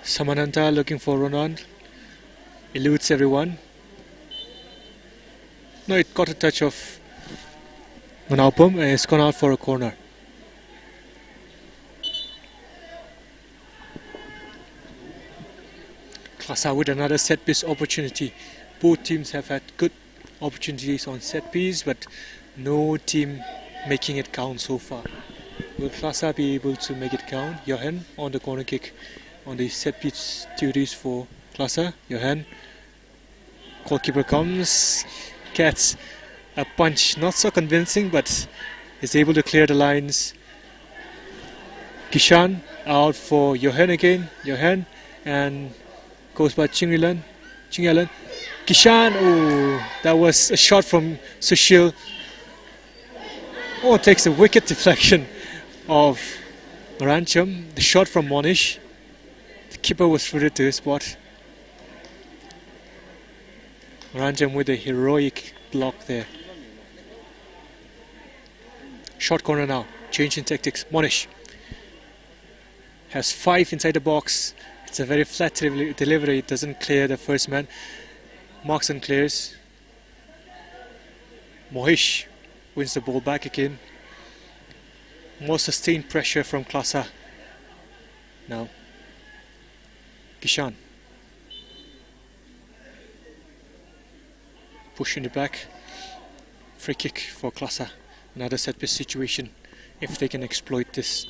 Samananda looking for Ronan. Eludes everyone. No, it got a touch of Manaupam and it's gone out for a corner. KLASA with another set piece opportunity. Both teams have had good opportunities on set piece, but no team making it count so far. Will KLASA be able to make it count? Johan on the corner kick on the set piece duties for KLASA. Johan, goalkeeper comes, gets a punch, not so convincing, but is able to clear the lines. Kishan out for Johan again. Johan and goes by Chingalan. Kishan, oh, that was a shot from Sushil. Oh, takes a wicked deflection of Rancham. The shot from Monish. The keeper was footed to his spot. Rancham with a heroic block there. Short corner now. Change in tactics. Monish has 5 inside the box. It's a very flat delivery. It doesn't clear the first man. Markson clears. Mohish wins the ball back again. More sustained pressure from KLASA. Now Kishan. Push in the back. Free kick for KLASA. Another set piece situation if they can exploit this.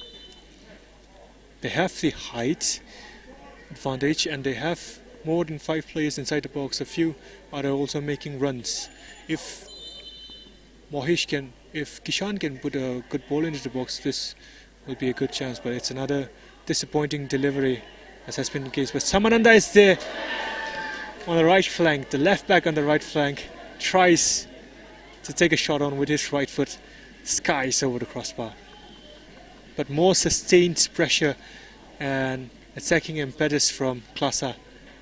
They have the height advantage and they have more than 5 players inside the box. A few are also making runs. If Kishan can put a good ball into the box, this will be a good chance, but it's another disappointing delivery as has been the case. But Samananda is there on the right flank, the left back on the right flank, tries to take a shot on with his right foot, skies over the crossbar. But more sustained pressure and attacking impetus from KLASA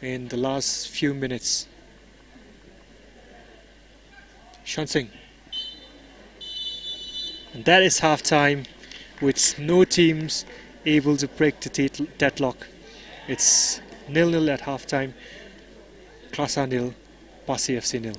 in the last few minutes. Shansing. And that is half time with no teams able to break the deadlock. It's 0-0 at half time. KLASA 0, PASI FC 0.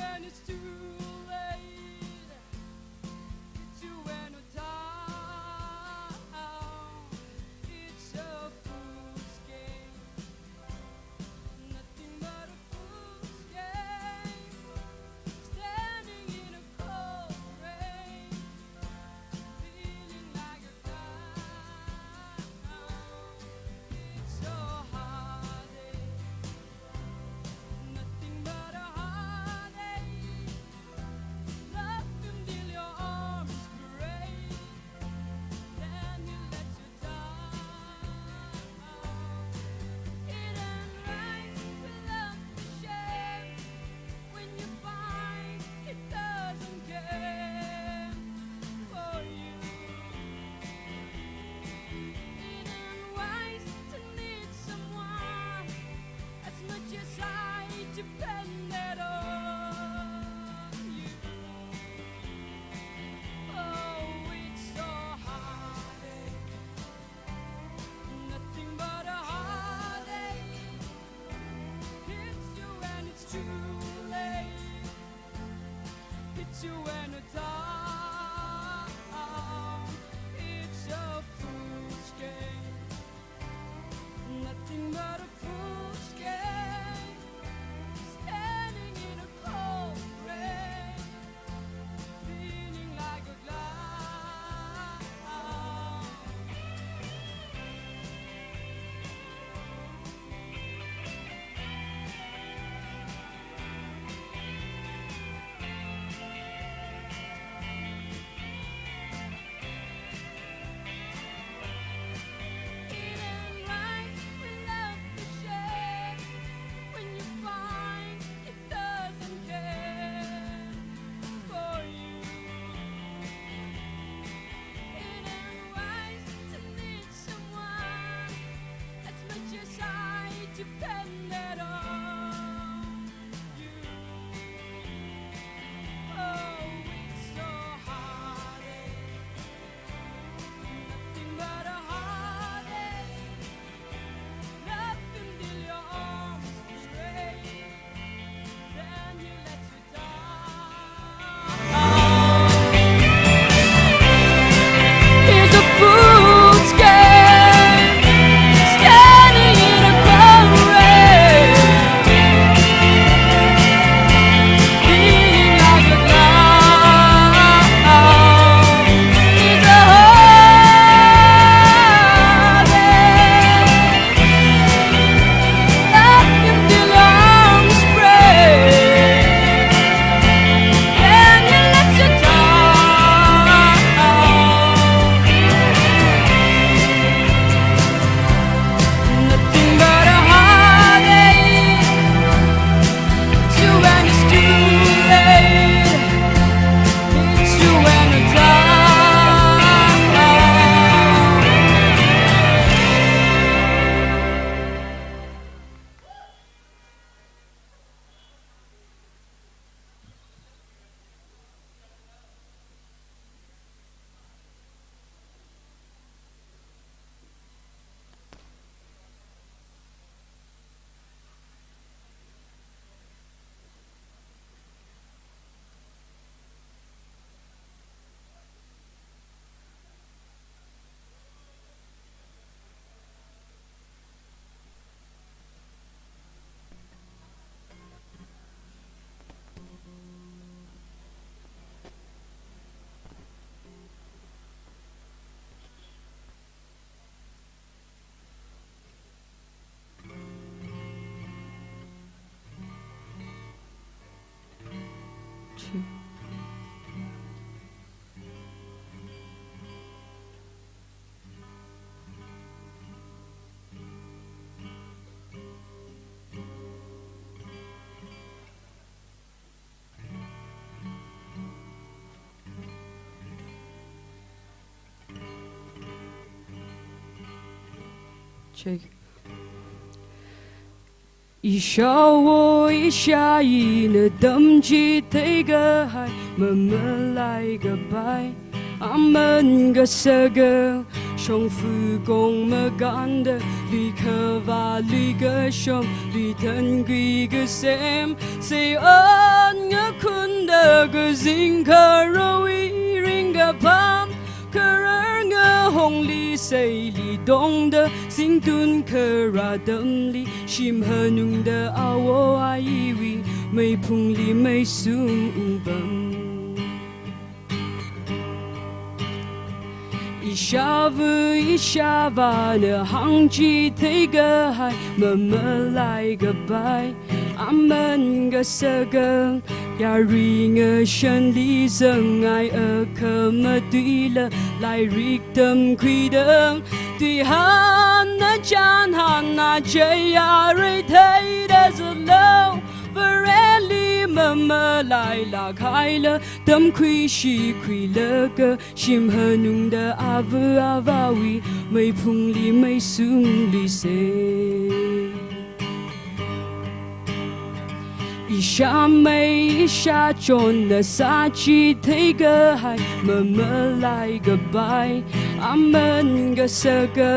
when it's too late. Hits you when you're down. It's a fool's game. Nothing but a fool's game. Standing in a cold rain, feeling like a clown. It's a heartache. Nothing but a heartache. Love until your arms break, then you let you down. It ain't right to love the shame when you find it doesn't care for you. It ain't wise to need someone as much as I depended on you. Oh, it's so heartache. Nothing but a heartache. Hits you when it's too late. Hits you when you're down. It's a fool's game. Nothing but a fool's game. Standing in a cold rain, feeling like a clown. It ain't right to love the shame when you find it doesn't care for you. It ain't wise to need someone as much as I depended on you. Oh, it's so heartache. Nothing but a heartache. Love until your arms break, then you let you down. It's a fool's game, standing in a cold rain, feeling like a clown. It's a heartache. Love until your arms break, then you let you down. Nothing but a heartache. Hits you when it's too late. Hits you when you're down. Check. 一笑我一下一那等起睇個海，慢慢來個白，阿們個色個，重複共麼幹的，離可va離個胸，離等幾個 sem，say 安個 zing ka roi ring ga pam ka nga hong li say li dong de sing tun ka ra dam li shim hanung de awo ai wi mei phung li mei sum bam Ishava ne hang chi te ga hai ma lai ga bai amen ga sa ga ya ring a shan li zeng ai a ka ma tui la lai rik tam khui dang tui han na chan han na che ya re thai da zo lo Vereli mama lai la khai la tâm khui shi khui la ka shim hanung da avu avawi mei phung li mei sung li se Isha mei isha chon na sa chi te ga hai mama lai ga bai amen ga sa ga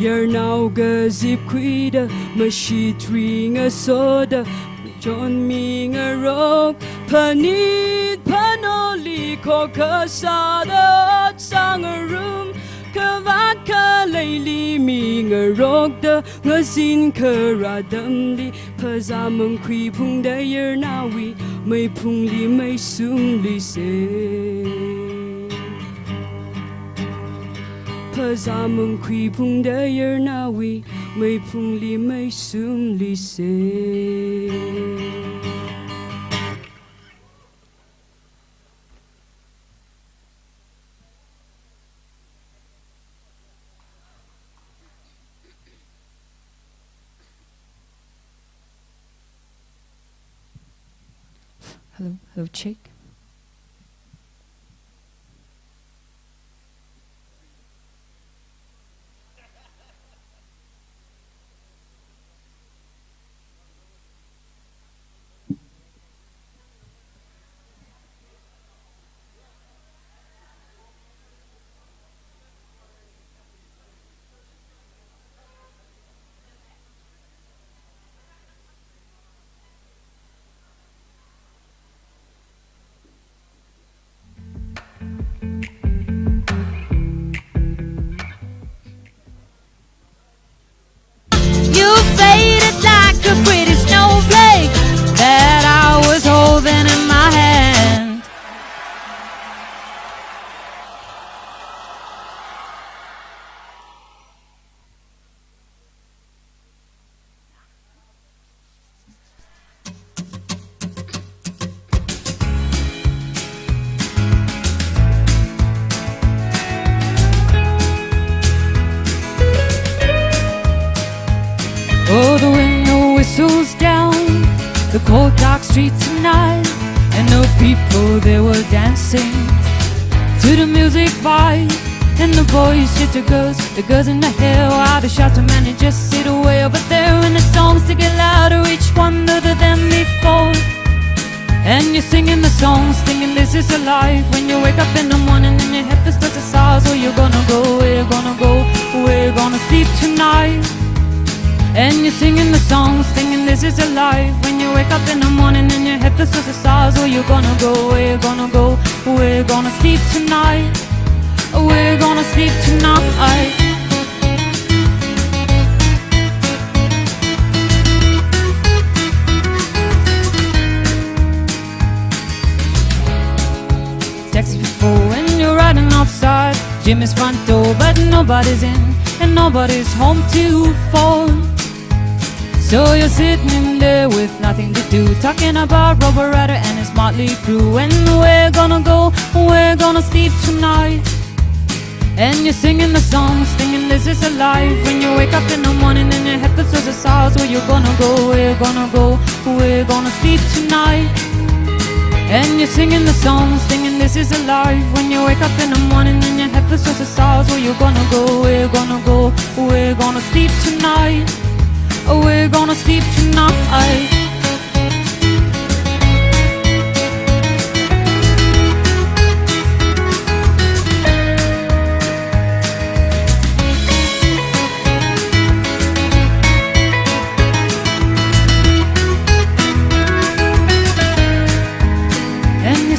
yer now ga zip khui da ma shi tring a soda John Ming a rock, panit panoli coca sada sang a room, kavaka lately ming a rock the ngazin karadamli, pazamang creepung da year now we may pungli may soon li say. Pazamang creepung da year now we may pungli may soon li say. Hello, check. That I was holding in my hand. Oh, the window whistles down the cold dark streets tonight, and the people they were dancing to the music vibe. And the boys shit the girls in the hair while the shouter man and just sit away over there. And the songs to get louder, each one louder than before. And you're singing the songs, thinking this is a life. When you wake up in the morning and your head feels to the stars, where you gonna go, where you gonna go, where you gonna sleep tonight. And you're singing the songs, thinking this is a life. When you wake up in the morning and your head feels to the stars, where you gonna go, where you gonna go, where you gonna sleep tonight, where you gonna sleep tonight. Taxi before when you're riding outside Jimmy's front door, but nobody's in and nobody's home to phone. So you're sitting in there with nothing to do, talking about Robert Ryder and his motley crew. And we're gonna go, we're gonna sleep tonight. And you're singing the songs, thinking this is a life. When you wake up in the morning and your head feels to the stars, where you gonna go, where you gonna go, we're gonna sleep tonight. And you're singing the songs, thinking this is a life. When you wake up in the morning and your head feels to the stars, where you gonna go, where you gonna go, we're gonna sleep tonight, we're gonna sleep tonight.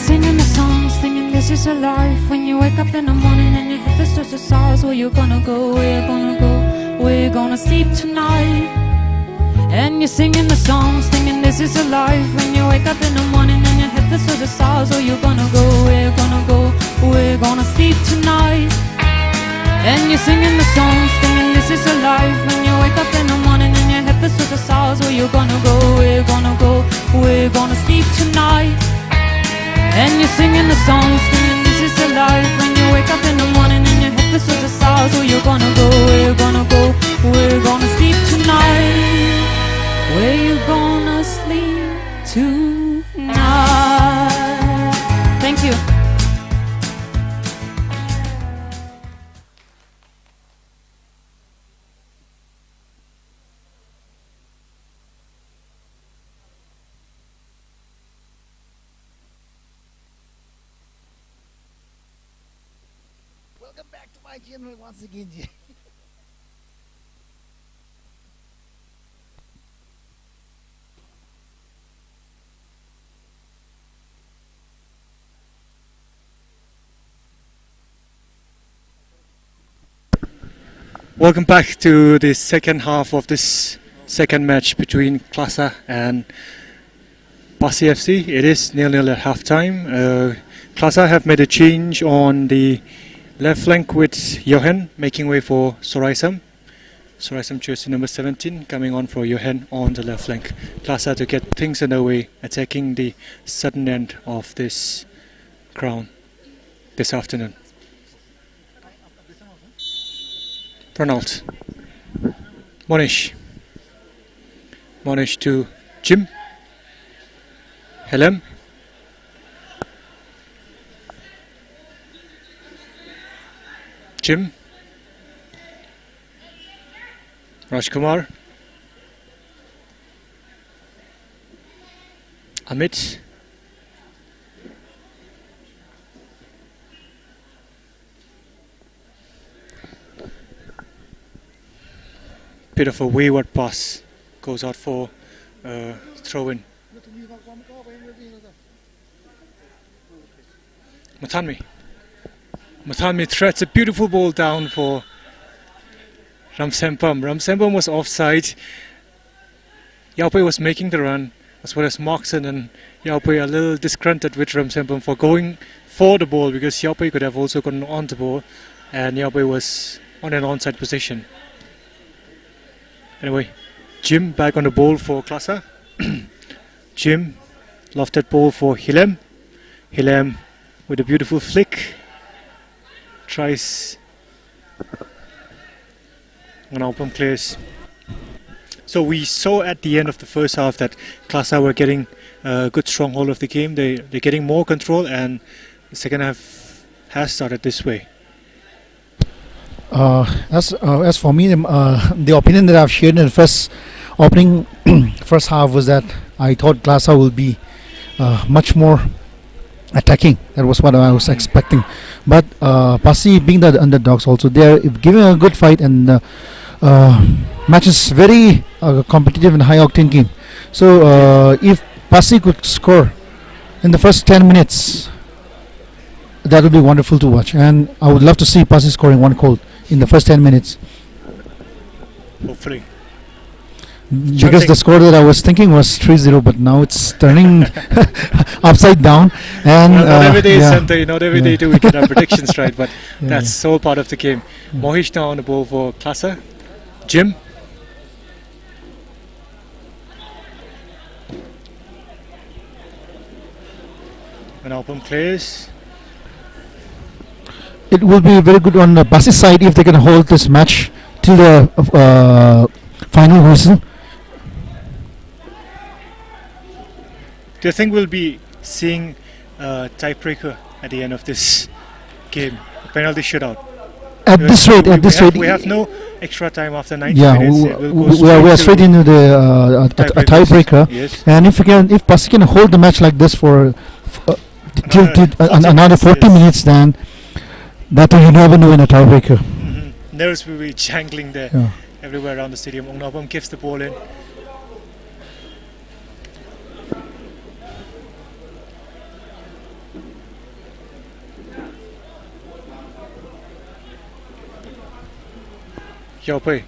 singing the songs, thinking this is a life. When you wake up in the morning and you hit the streets of stars, where you gonna go, where you gonna go, where you gonna sleep tonight? And you're singing the songs, thinking this is a life. When you wake up in the morning and you hit the streets of stars, where you gonna go, where you gonna go, where you gonna sleep tonight? And you're singing the songs, thinking this is a life. When you wake up in the morning and you hit the streets of stars, where you gonna go, where you gonna go, where you gonna sleep tonight? And you're singing the songs, singing this is a life. When you wake up in the morning and you hit the streets of stars, where you gonna go, where you gonna go, where you gonna sleep tonight? Where you gonna sleep tonight? Thank you. Welcome back to my channel once again. Welcome back to the second half of this second match between KLASA and PASI FC. It is 0-0 at half time. KLASA have made a change on the left flank with Johan making way for Soraisam. Soraisam jersey number 17 coming on for Johan on the left flank. KLASA to get things underway, attacking the southern end of this ground this afternoon. Ronald, Monish to Jim, Helem, Jim, Rajkumar, Amit, bit of a wayward pass, goes out for throw-in. Mathanmi threads a beautiful ball down for Ramsempam. Ramsempam was offside. Yaupei was making the run, as well as Moxon, and Yaupei a little disgruntled with Ramsempam for going for the ball, because Yaupei could have also gotten on the ball, and Yaupei was on an onside position. Anyway, Jim back on the ball for KLASA. Jim, lofted ball for Hilem. Hilem with a beautiful flick. Tries on open clears. So we saw at the end of the first half that KLASA were getting a good stronghold of the game. They're getting more control, and the second half has started this way. As for me, the opinion that I've shared in the first half was that I thought KLASA will be much more attacking. That was what I was expecting. But PASI being the underdogs also, they are giving a good fight, and match is very competitive and high octane game. So if PASI could score in the first 10 minutes, that would be wonderful to watch, and I would love to see PASI scoring one goal in the first 10 minutes. Hopefully. Because the score that I was thinking was 3-0, but now it's turning upside down. And well, not every day, Sunday, not every day do we get our predictions right, but that's all part of the game. Mohish now on the ball for KLASA. Jim. An open clears. It will be very good on the PASI side if they can hold this match till the final whistle. Do you think we'll be seeing a tiebreaker at the end of this game? A penalty shootout? At this rate, we have no extra time after 90 yeah, minutes. we are straight into the tiebreaker. Yes. And if PASI can hold the match like this for another 40 minutes, then that you never know in a tiebreaker. Nerves will be jangling there everywhere around the stadium. Ongnapam gives the ball in. Yao Pei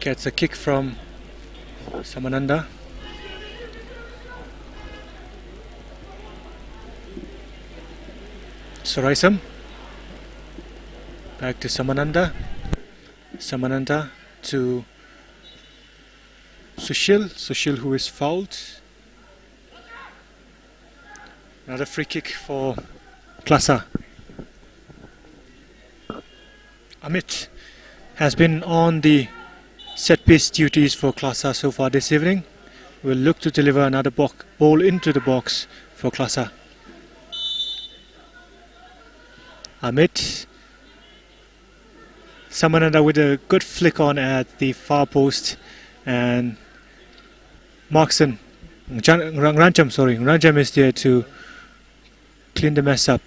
gets a kick from Samananda. Soraisam back to Samananda. Samananda to Sushil who is fouled. Another free kick for KLASA. Amit has been on the set piece duties for KLASA so far this evening. Will look to deliver another ball into the box for KLASA. Amit. Samananda with a good flick on at the far post, and Markson Ranjam is there to clean the mess up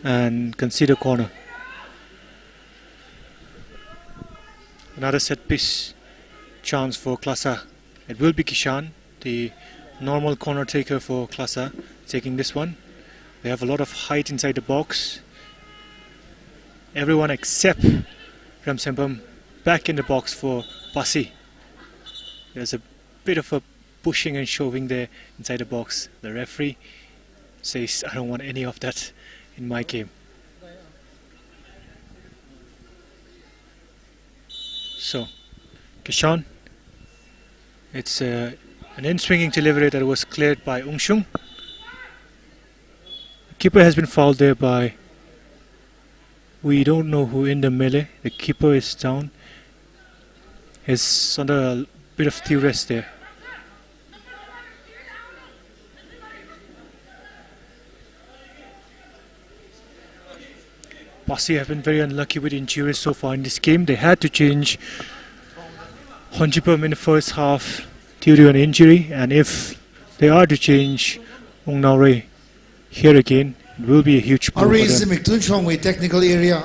and concede a corner. Another set piece chance for KLASA. It will be Kishan, the normal corner taker for KLASA, taking this one. They have a lot of height inside the box. Everyone except Ramsembam back in the box for PASI. There's a bit of a pushing and shoving there inside the box. The referee says, I don't want any of that in my game. So, Kishan, it's an in-swinging delivery that was cleared by Ungshung. The keeper has been fouled there by, we don't know who in the melee. The keeper is down. He's under a bit of duress there. PASI have been very unlucky with injuries so far in this game. They had to change Honjipam in the first half due to an injury, and if they are to change Ungnaure here again, it will be a huge blow for them. With technical area,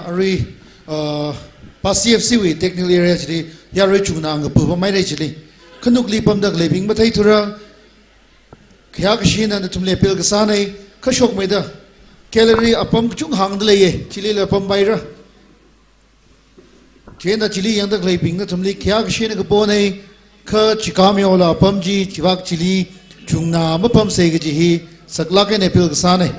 PASI FC with technical area actually, Yari Chunang, Puma actually, Kanukli Pumdak living, but Haitura Kyakashin and the Tumle Pilgasane, Kashok Meda. Calorie upon Chung Hang Lay, Chili upon Byra. Chena Chili and the Claping, the Tumli Kyak Shinakapone, Kur Chikamiola, Pumji, Chivak Chili, Chungna, Mapam Segaji, Saklak and Epil Sane.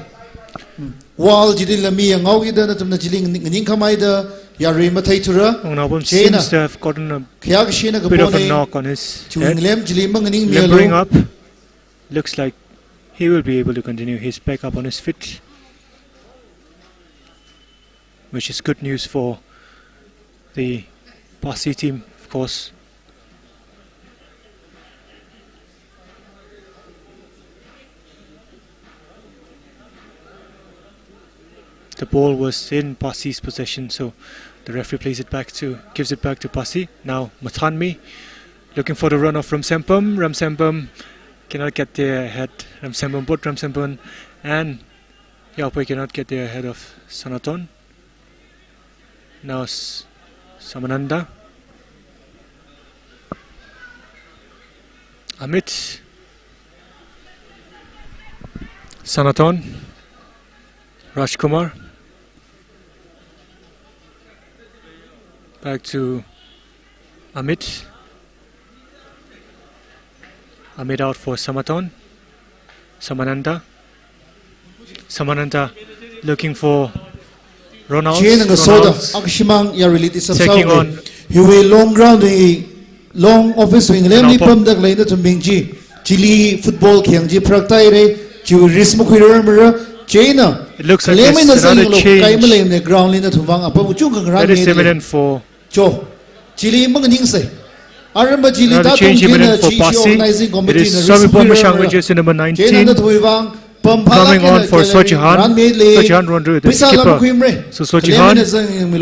Wall Jidilami and Ogida, the Chilling Ninkamaida, Yarima Tatura, seems to have gotten a bit of a knock on his head. Limbering up, looks like he will be able to continue. He's back up on his feet, which is good news for the PASI team, of course. The ball was in PASI's possession, so the referee gives it back to PASI. Now Mathanmi looking for the runoff from Sempam. Ramsembam cannot get there ahead. Ramsembam and Yao Pei cannot get there ahead of Sanaton. Now Samananda. Amit. Sanaton. Rajkumar. Back to Amit. Amit out for Samaton. Samananda. Samananda looking for Ronald. Taking on. He will long ground long office wing lemly pump the lane to Mingji. Chili football Kyangji Praktaire. Chiu Rismukwira China. It looks like it's another change. That is imminent for another change imminent for PASI. It is Swamipom Mashang, jersey number 19, coming on for Sojihan. Sojihan Rondru, the skipper. So Sojihan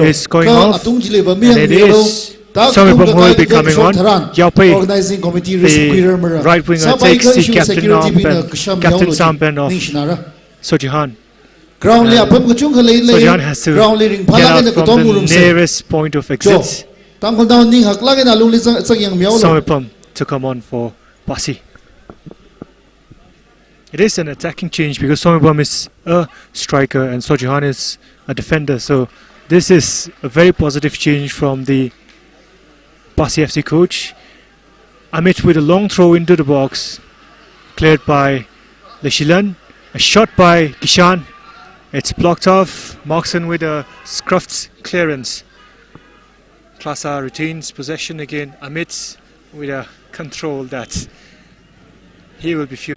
is going off, and it is Swamipom who will be coming on. Yao Pei, the right winger, takes the captain's armband of Sojihan. Sojihan has to get out from the nearest point of exit. Swamipom to come on for PASI. It is an attacking change because Swamipom is a striker and Sojihan is a defender, so this is a very positive change from the PASI FC coach. Amit with a long throw into the box, cleared by Leshilan. A shot by Kishan. It's blocked off. Moxon with a scruffed clearance. KLASA retains possession again. Amit with a control that he will be few.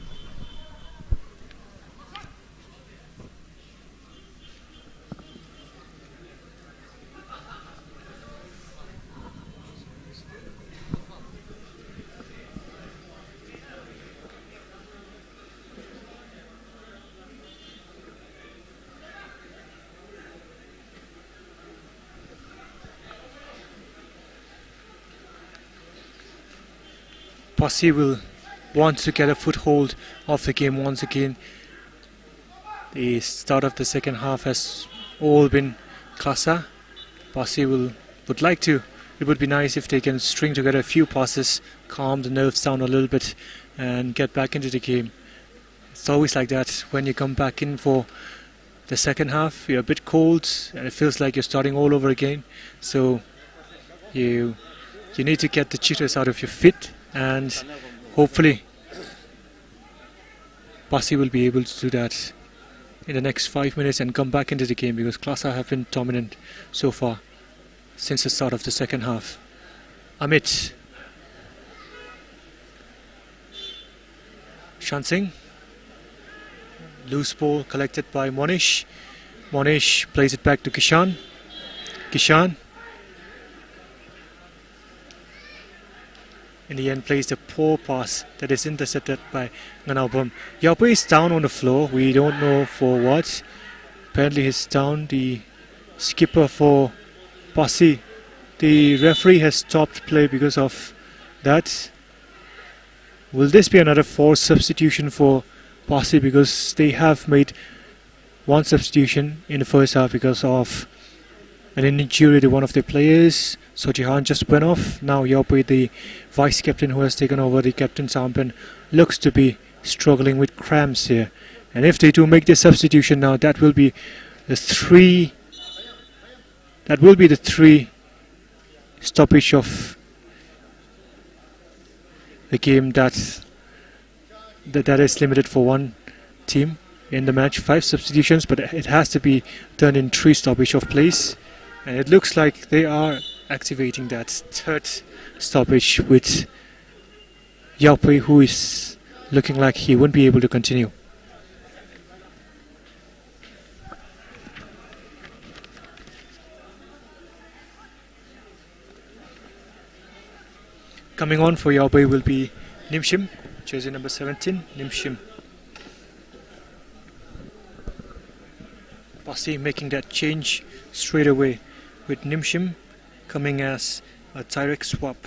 PASI will want to get a foothold of the game once again. The start of the second half has all been KLASA. PASI would like to. It would be nice if they can string together a few passes, calm the nerves down a little bit, and get back into the game. It's always like that when you come back in for the second half. You're a bit cold, and it feels like you're starting all over again. So you need to get the jitters out of your feet. And hopefully PASI will be able to do that in the next 5 minutes and come back into the game, because KLASA have been dominant so far since the start of the second half. Amit, Shansing, loose ball collected by Monish. Monish plays it back to Kishan. Kishan in the end plays the poor pass that is intercepted by Nganaubam. Yaupui is down on the floor. We don't know for what. Apparently he's down. The skipper for PASI, the referee has stopped play because of that. Will this be another forced substitution for PASI, because they have made one substitution in the first half because of an injury to one of their players. So Jihan just went off. Now Yaupui, the vice captain who has taken over the captain's armband, looks to be struggling with cramps here. And if they do make this substitution now, that will be the three stoppage of the game that is limited for one team in the match. 5 substitutions, but it has to be done in 3 stoppage of plays. And it looks like they are activating that third stoppage with Yaupui, who is looking like he won't be able to continue. Coming on for Yaupui will be Nimshim, jersey number 17, Nimshim. PASI making that change straight away, with Nimshim coming as a direct swap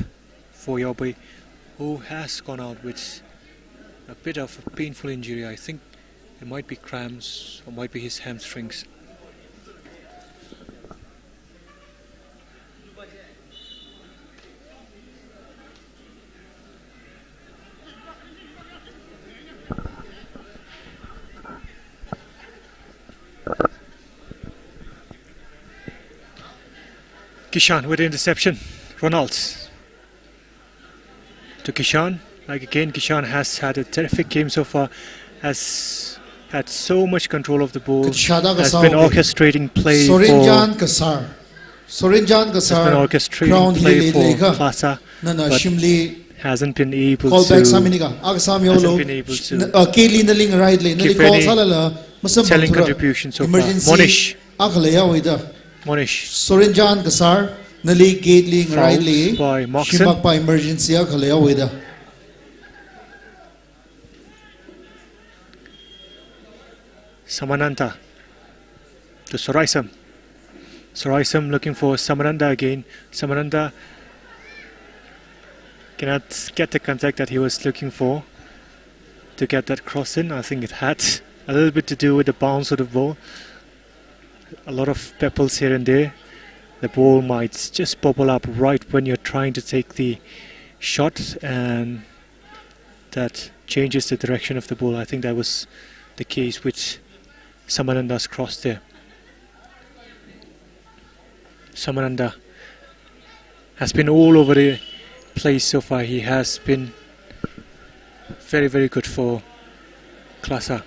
for Yaupui, who has gone out with a bit of a painful injury. I think it might be cramps or might be his hamstrings. Kishan with the interception. Ronald to Kishan. Like again, Kishan has had a terrific game so far. Has had so much control of the ball. Has been orchestrating play for KLASA, but hasn't been able to give any telling contribution so far. Monish. Monish. Sorinjan Kasar, Nali Gatling Riley, by Shimak by emergency Kalea with Samananta to Soraisam. Soraisam looking for Samananda again. Samananda cannot get the contact that he was looking for to get that cross in. I think it had a little bit to do with the bounce of the ball. A lot of pebbles here and there. The ball might just bubble up right when you're trying to take the shot, and that changes the direction of the ball. I think that was the case with Samananda's cross there. Samananda has been all over the place so far. He has been very, very good for KLASA,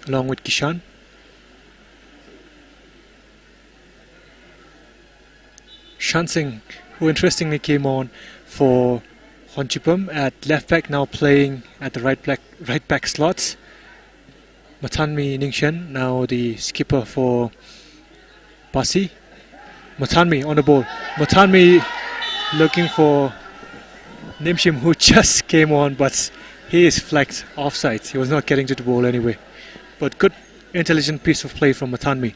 along with Kishan. Shansing, who interestingly came on for Honchipum at left back, now playing at the right back slot. Matanmi Ningshen, now the skipper for PASI. Matanmi on the ball. Matanmi looking for Nimshim, who just came on, but he is flagged offside. He was not getting to the ball anyway. But good, intelligent piece of play from Matanmi.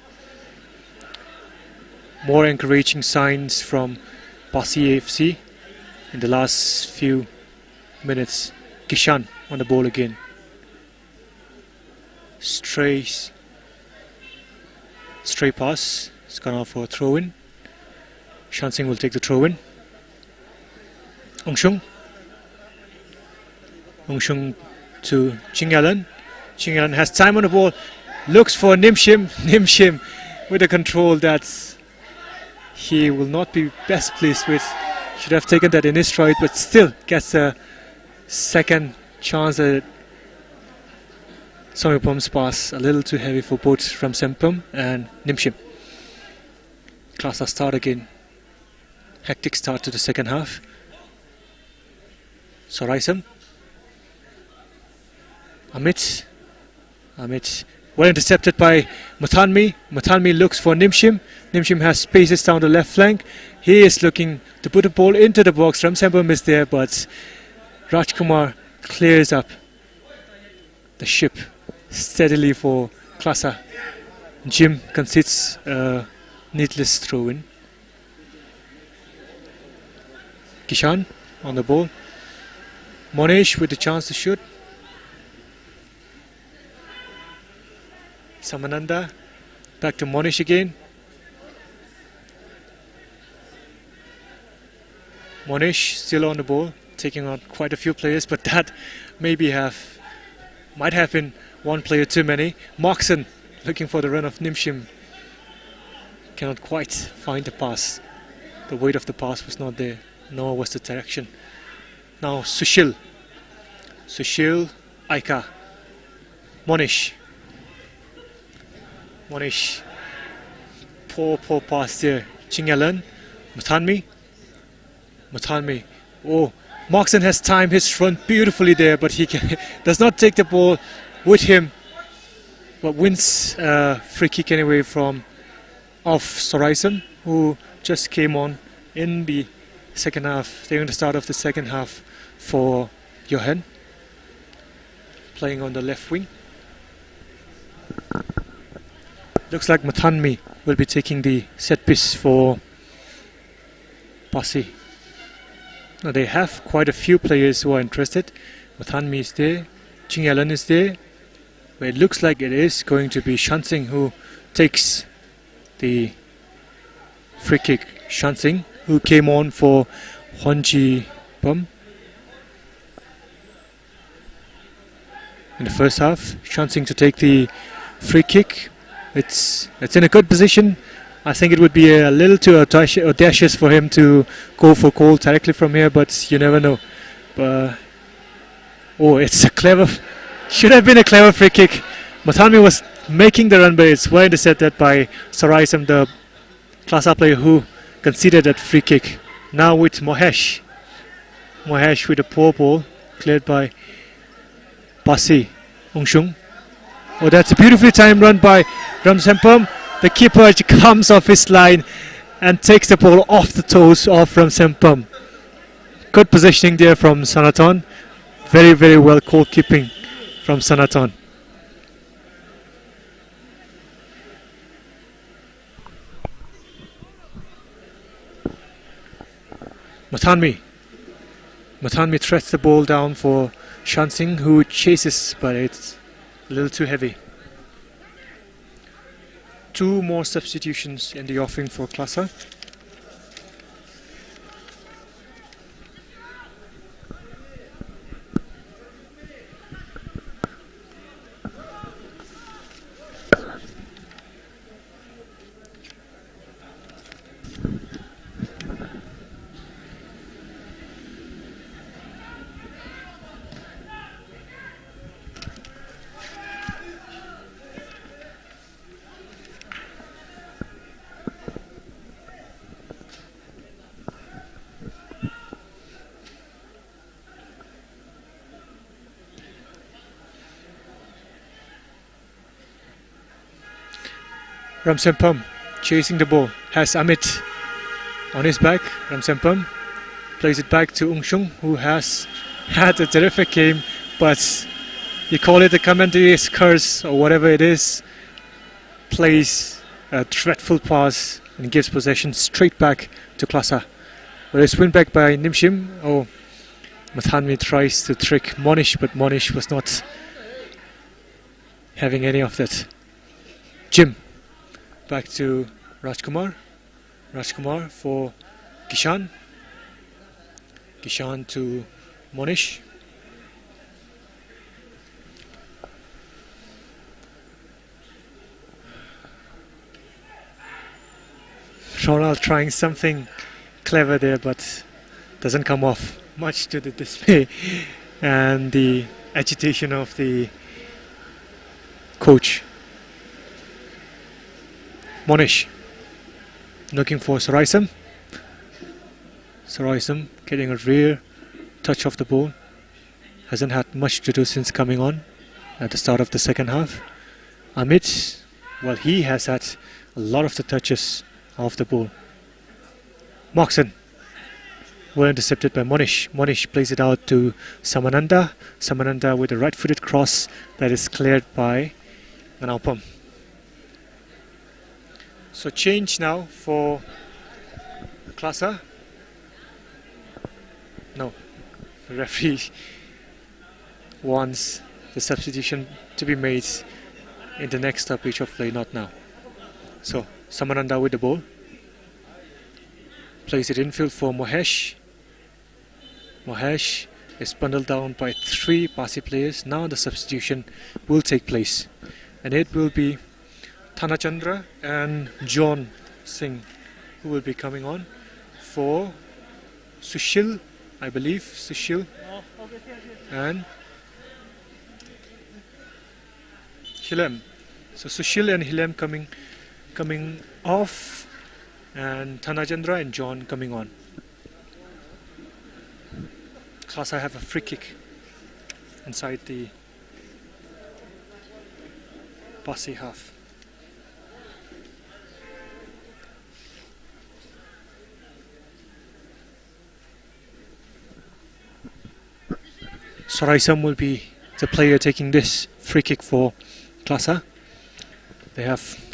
More encouraging signs from PASI FC in the last few minutes. Kishan on the ball again. Stray pass. It's gone off for a throw-in. Shansing will take the throw-in. Ongshung to Chingalan. Chingalan has time on the ball. Looks for Nimshim. Nimshim with a control that he will not be best pleased with. Should have taken that in his stride, but still gets a second chance at Somipum's pass. A little too heavy for both Ramsempum and Nimshim. KLASA start again. Hectic start to the second half. Soraisam. Amit. Well intercepted by Matanmi. Matanmi looks for Nimshim. Nimshim has spaces down the left flank. He is looking to put the ball into the box. Ramsempum is there, but Rajkumar clears up the ship steadily for KLASA. Jim concedes a needless throw-in. Kishan on the ball. Monesh with the chance to shoot. Samananda back to Monesh again. Monesh still on the ball, taking on quite a few players, but that might have been one player too many. Moxon looking for the run of Nimshim. Cannot quite find the pass. The weight of the pass was not there, nor was the direction. Now Sushil, Aika, Monesh, poor pass there. Chingalan, Matanmi. Oh, Moxon has timed his run beautifully there, but he does not take the ball with him, but wins a free kick anyway from Soraisam, who just came on in the second half, during the start of the second half for Johan, playing on the left wing. Looks like Matanmi will be taking the set piece for PASI. Now they have quite a few players who are interested. Matanmi is there, Chingalan is there, but it looks like it is going to be Shansing who takes the free kick. Shansing, who came on for Honchipum in the first half. Shansing to take the free kick. It's in a good position. I think it would be a little too audacious for him to go for goal directly from here, but you never know. Oh, it's a clever, should have been a clever free kick. Matanmi was making the run, but it's well intercepted by Soraisam, the KLASA player who conceded that free kick. Now with Mohesh with a poor ball, cleared by PASI. Ongshung. Oh, that's a beautifully timed run by Ramsempum. The keeper comes off his line and takes the ball off the toes of Ramsempum. Good positioning there from Sanaton. Very, very well goalkeeping from Sanaton. Matanmi threats the ball down for Shansing, who chases, but it's a little too heavy. Two more substitutions in the offing for KLASA. Ramsempam chasing the ball, has Amit on his back. Ramsempam plays it back to Ungshung, who has had a terrific game, but you call it a commentary's curse or whatever it is, plays a dreadful pass and gives possession straight back to KLASA. But it's win back by Nimshim. Oh, Mathanmi tries to trick Monish, but Monish was not having any of that. Jim back to Rajkumar. Rajkumar for Kishan. Kishan to Monish. Ronald trying something clever there, but doesn't come off, much to the dismay and the agitation of the coach. Monish looking for Saraisam. Saraisam getting a rear touch of the ball. Hasn't had much to do since coming on at the start of the second half. Amit, well, he has had a lot of the touches of the ball. Moxon, well intercepted by Monish. Monish plays it out to Samananda. Samananda with a right-footed cross that is cleared by Manalpam. So change now for KLASA. No, the referee wants the substitution to be made in the next stoppage of play, not now. So Samananda with the ball. Plays it infield for Mohesh. Mohesh is bundled down by 3 PASI players. Now the substitution will take place. And it will be Thanachandra and John Singh who will be coming on for Sushil, I believe. Sushil and Hilem. So Sushil and Hilem coming off, and Thanachandra and John coming on. KLASA have a free kick inside the PASI half. Saraisam will be the player taking this free kick for KLASA.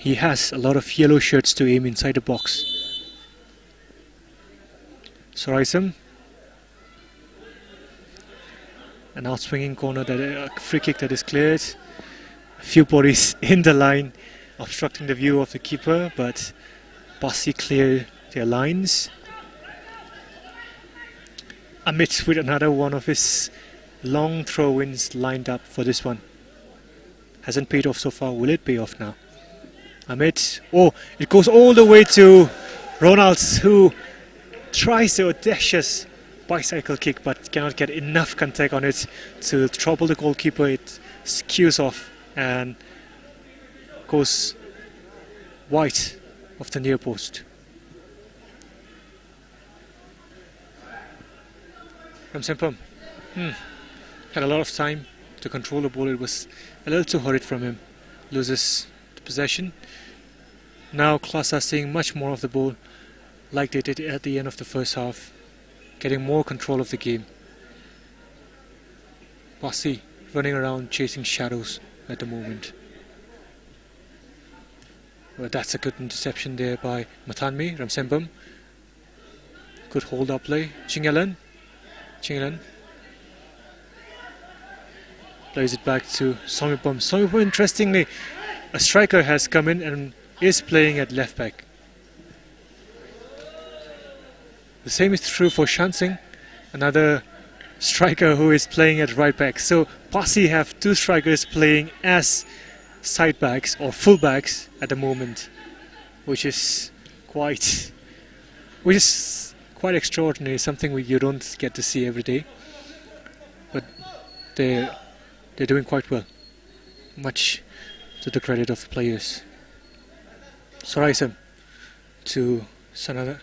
He has a lot of yellow shirts to aim inside the box. Saraisam, an out-swinging corner, that a free kick that is cleared. A few bodies in the line obstructing the view of the keeper, but PASI clear their lines. Amit with another one of his long throw-ins lined up for this one. Hasn't paid off so far. Will it pay off now? Amit. Oh, it goes all the way to Ronalds, who tries the audacious bicycle kick but cannot get enough contact on it to trouble the goalkeeper. It skews off and goes wide of the near post. Ramsempam had a lot of time to control the ball. It was a little too hurried from him. Loses the possession. Now KLASA seeing much more of the ball like they did at the end of the first half, getting more control of the game. PASI running around chasing shadows at the moment. Well, that's a good interception there by Mathanmi. Ramsempam. Good hold up play. Chingalan plays it back to Somipam. Somipam, interestingly, a striker has come in and is playing at left back. The same is true for Shansing, another striker who is playing at right back. So PASI have 2 strikers playing as side backs or full backs at the moment, which is quite extraordinary. Something you don't get to see every day. But they're doing quite well, much to the credit of the players. Saraisam to Samananda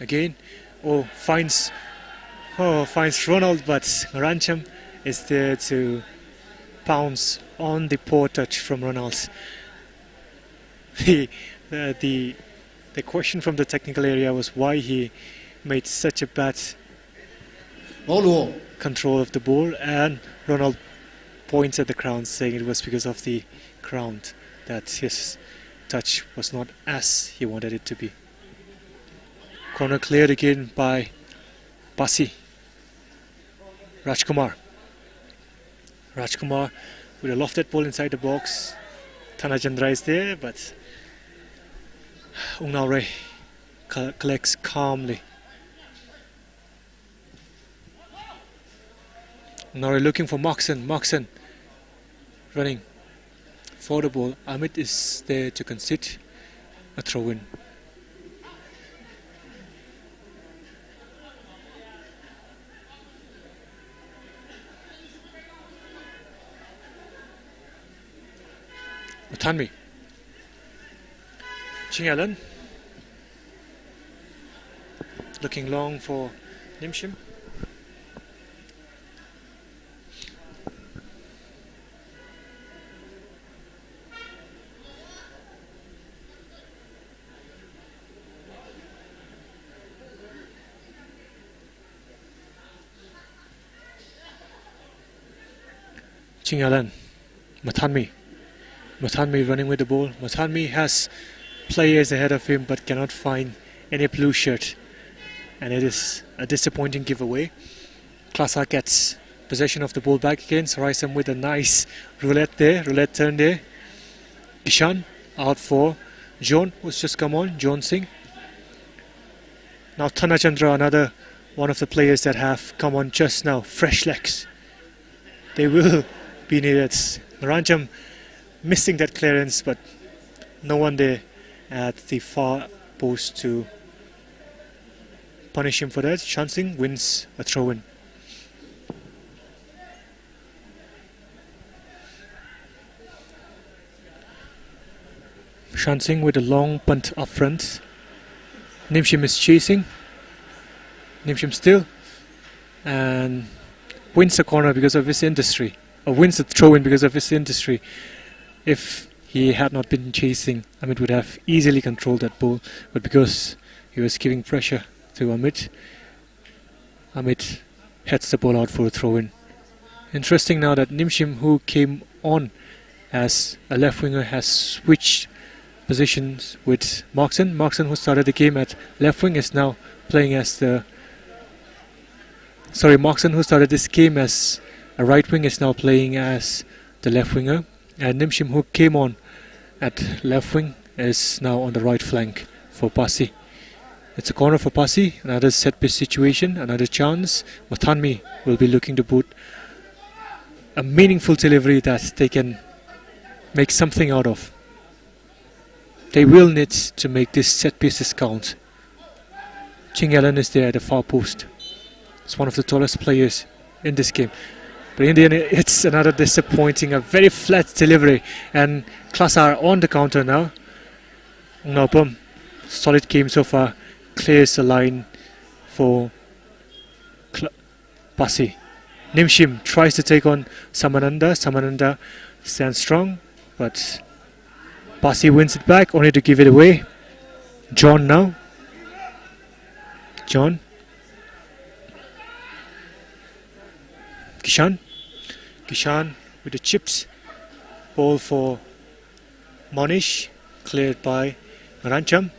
again. Finds Ronald, but Rancham is there to pounce on the poor touch from Ronald. the question from the technical area was why he made such a bad control of the ball, and Ronald points at the ground saying it was because of the ground that his touch was not as he wanted it to be. Corner cleared again by PASI. Rajkumar with a lofted ball inside the box. Thanachandra is there, but Ungnaure collects calmly. Ungnaure looking for Moxon running for the ball. Amit is there to concede a throw-in. Tanvi, Ching Allen looking long for Nimshim. Ching Allen, Mathanmi running with the ball. Mathanmi has players ahead of him but cannot find any blue shirt, and it is a disappointing giveaway. KLASA gets possession of the ball back again. Saraisam with a nice roulette turn there. Ishan out for John, who's just come on, John Singh. Now Thanachandra, another one of the players that have come on just now, fresh legs. They will be needed. Naranjam missing that clearance, but no one there at the far post to punish him for that. Shansing wins a throw-in. Shansing with a long punt up front. Nimshim is chasing. Nimshim still, and wins the corner because of his industry, or wins the throw-in because of his industry. If he had not been chasing, Amit would have easily controlled that ball, but because he was giving pressure to Amit heads the ball out for a throw-in. Interesting now that Nimshim, who came on as a left winger, has switched positions with Moxon. Moxon, who started the game at left wing, is now playing as Moxon, who started this game as a right wing, is now playing as the left winger. And Nimshim, who came on at left wing, is now on the right flank for PASI. It's a corner for PASI, another set piece situation, another chance. Mathanmi will be looking to put a meaningful delivery that they can make something out of. They will need to make this set pieces count. Ching Allen is there at the far post. It's one of the tallest players in this game. But in the end, it's another disappointing, a very flat delivery. And KLASA are on the counter now. Nopum, solid game so far. Clears the line for PASI. Nimshim tries to take on Samananda. Samananda stands strong, but PASI wins it back, only to give it away. John now. John. Kishan with the chips. Ball for Monish, cleared by Rancham.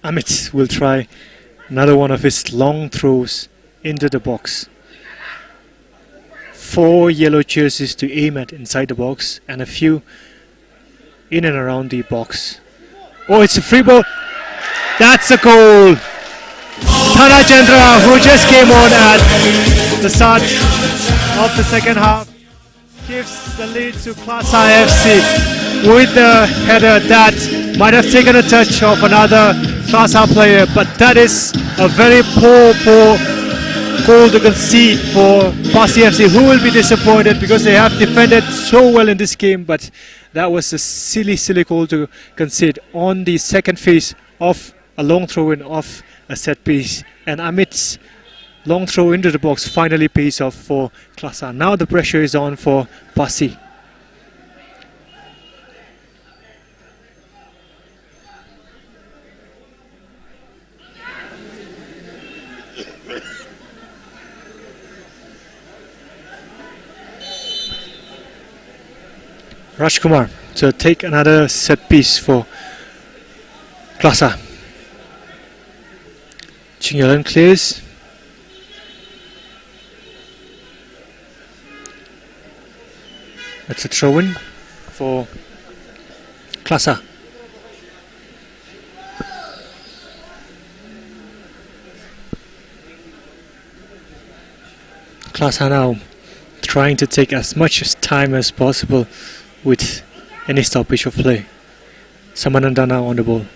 Amit will try another one of his long throws into the box. 4 yellow jerseys to aim at inside the box and a few in and around the box. Oh, it's a free ball. That's a goal. Thanachandra, who just came on at the start of the second half, gives the lead to KLASA FC with the header that might have taken a touch of another KLASA player, but that is a very poor goal to concede for PASI FC, who will be disappointed because they have defended so well in this game, but that was a silly goal to concede on the second phase of a long throw-in of a set piece. And Amit's Long throw into the box finally pays off for KLASA. Now the pressure is on for PASI. Rajkumar to take another set piece for KLASA. Chinyalan clears. That's a throw-in for KLASA. KLASA now trying to take as much time as possible with any stoppage of play. Samananda now on the ball.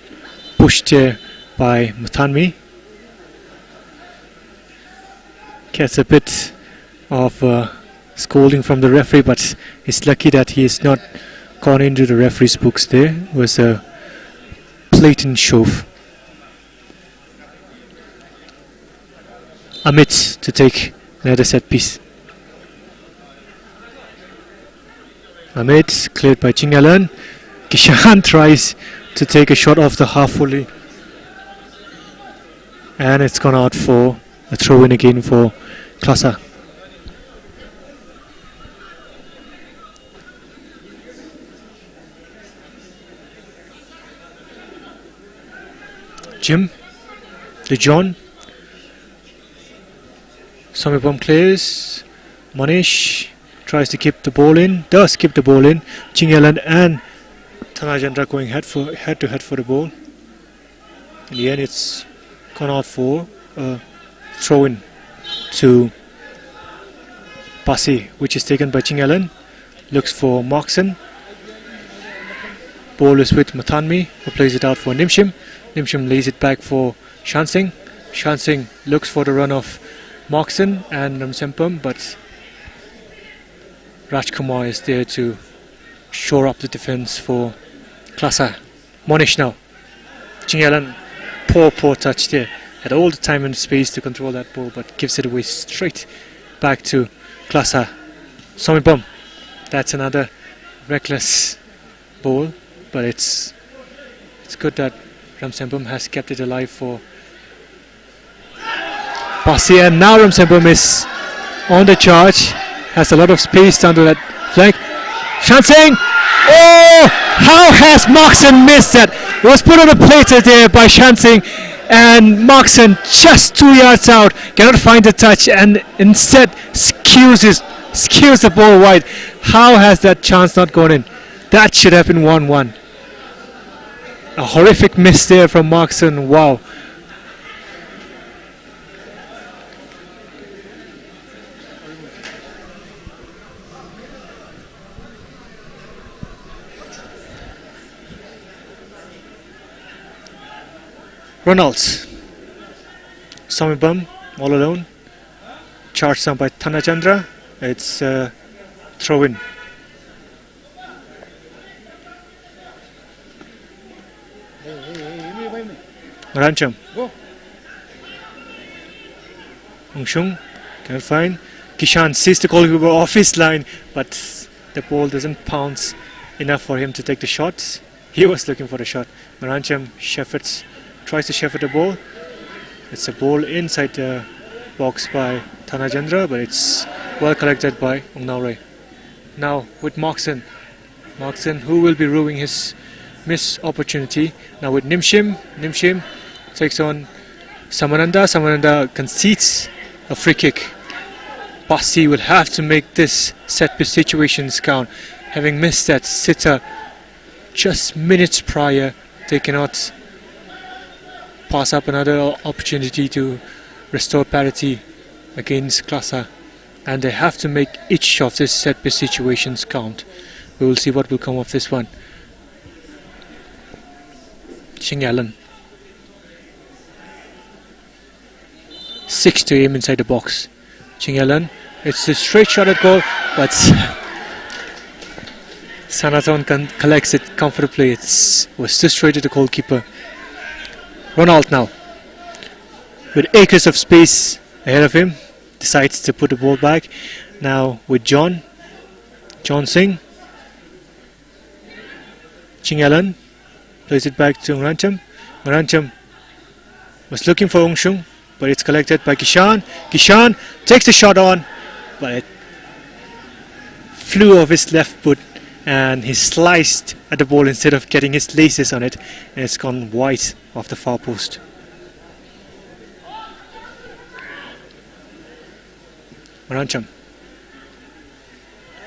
Pushed there by Muthanmi. Gets a bit of scolding from the referee, but he's lucky that he is not gone into the referee's books there. It was a blatant shove. Amit to take another set piece. Amit cleared by Chinyalan. Kishan tries to take a shot off the half volley, and it's gone out for a throw-in again for KLASA. Jim, to John. Samipam clears. Manish tries to keep the ball in. Does keep the ball in. Chinyalan and Thanajendra going head to head for the ball. In the end, it's gone out for a throw-in to PASI, which is taken by Chinyalan. Looks for Markson. Ball is with Mathanmi, who plays it out for Nimshim. Nimshim lays it back for Shansing. Shansing looks for the run of Markson and Ramsempam, but Rajkumar is there to shore up the defense for KLASA. Monish now. Chinyalan, poor touch there. Had all the time and space to control that ball, but gives it away straight back to KLASA. Somipam. That's another reckless ball, but it's good that Ramsempam has kept it alive for PASI, and now Ramsempam is on the charge, has a lot of space down to that flank. Shansing! Oh! How has Markson missed that? It was put on a plate there by Shansing, and Markson just 2 yards out, cannot find the touch, and instead skews the ball wide. How has that chance not gone in? That should have been 1-1. A horrific miss there from Markson. Wow. Ronalds. Samibam all alone. Charged down by Thanajendra. It's a throw-in. Rancham. Ungshung can find. Kishan sees the goalkeeper off his line, but the ball doesn't pounce enough for him to take the shot. He was looking for the shot. Rancham tries to shepherd the ball. It's a ball inside the box by Thanajendra, but it's well collected by Ungnaure. Now with Markson. Markson, who will be ruining his missed opportunity. Now with Nimshim. Nimshim takes on Samananda. Samananda concedes a free kick. PASI will have to make this set piece situations count. Having missed that sitter just minutes prior, they cannot pass up another opportunity to restore parity against KLASA, and they have to make each of these set piece situations count. We will see what will come of this one. Chinyalan. 6 to aim inside the box. Chinyalan. It's a straight shot at goal, but Sanaton collects it comfortably. It was too straight to the goalkeeper. Ronald now. With acres of space ahead of him, decides to put the ball back. Now with John Singh. Ching Alan plays it back to Ngrancham. Ngrancham was looking for Ongshung, but it's collected by Kishan. Kishan takes the shot on, but it flew off his left foot and he sliced at the ball instead of getting his laces on it, and it's gone wide off the far post. Ngrancham,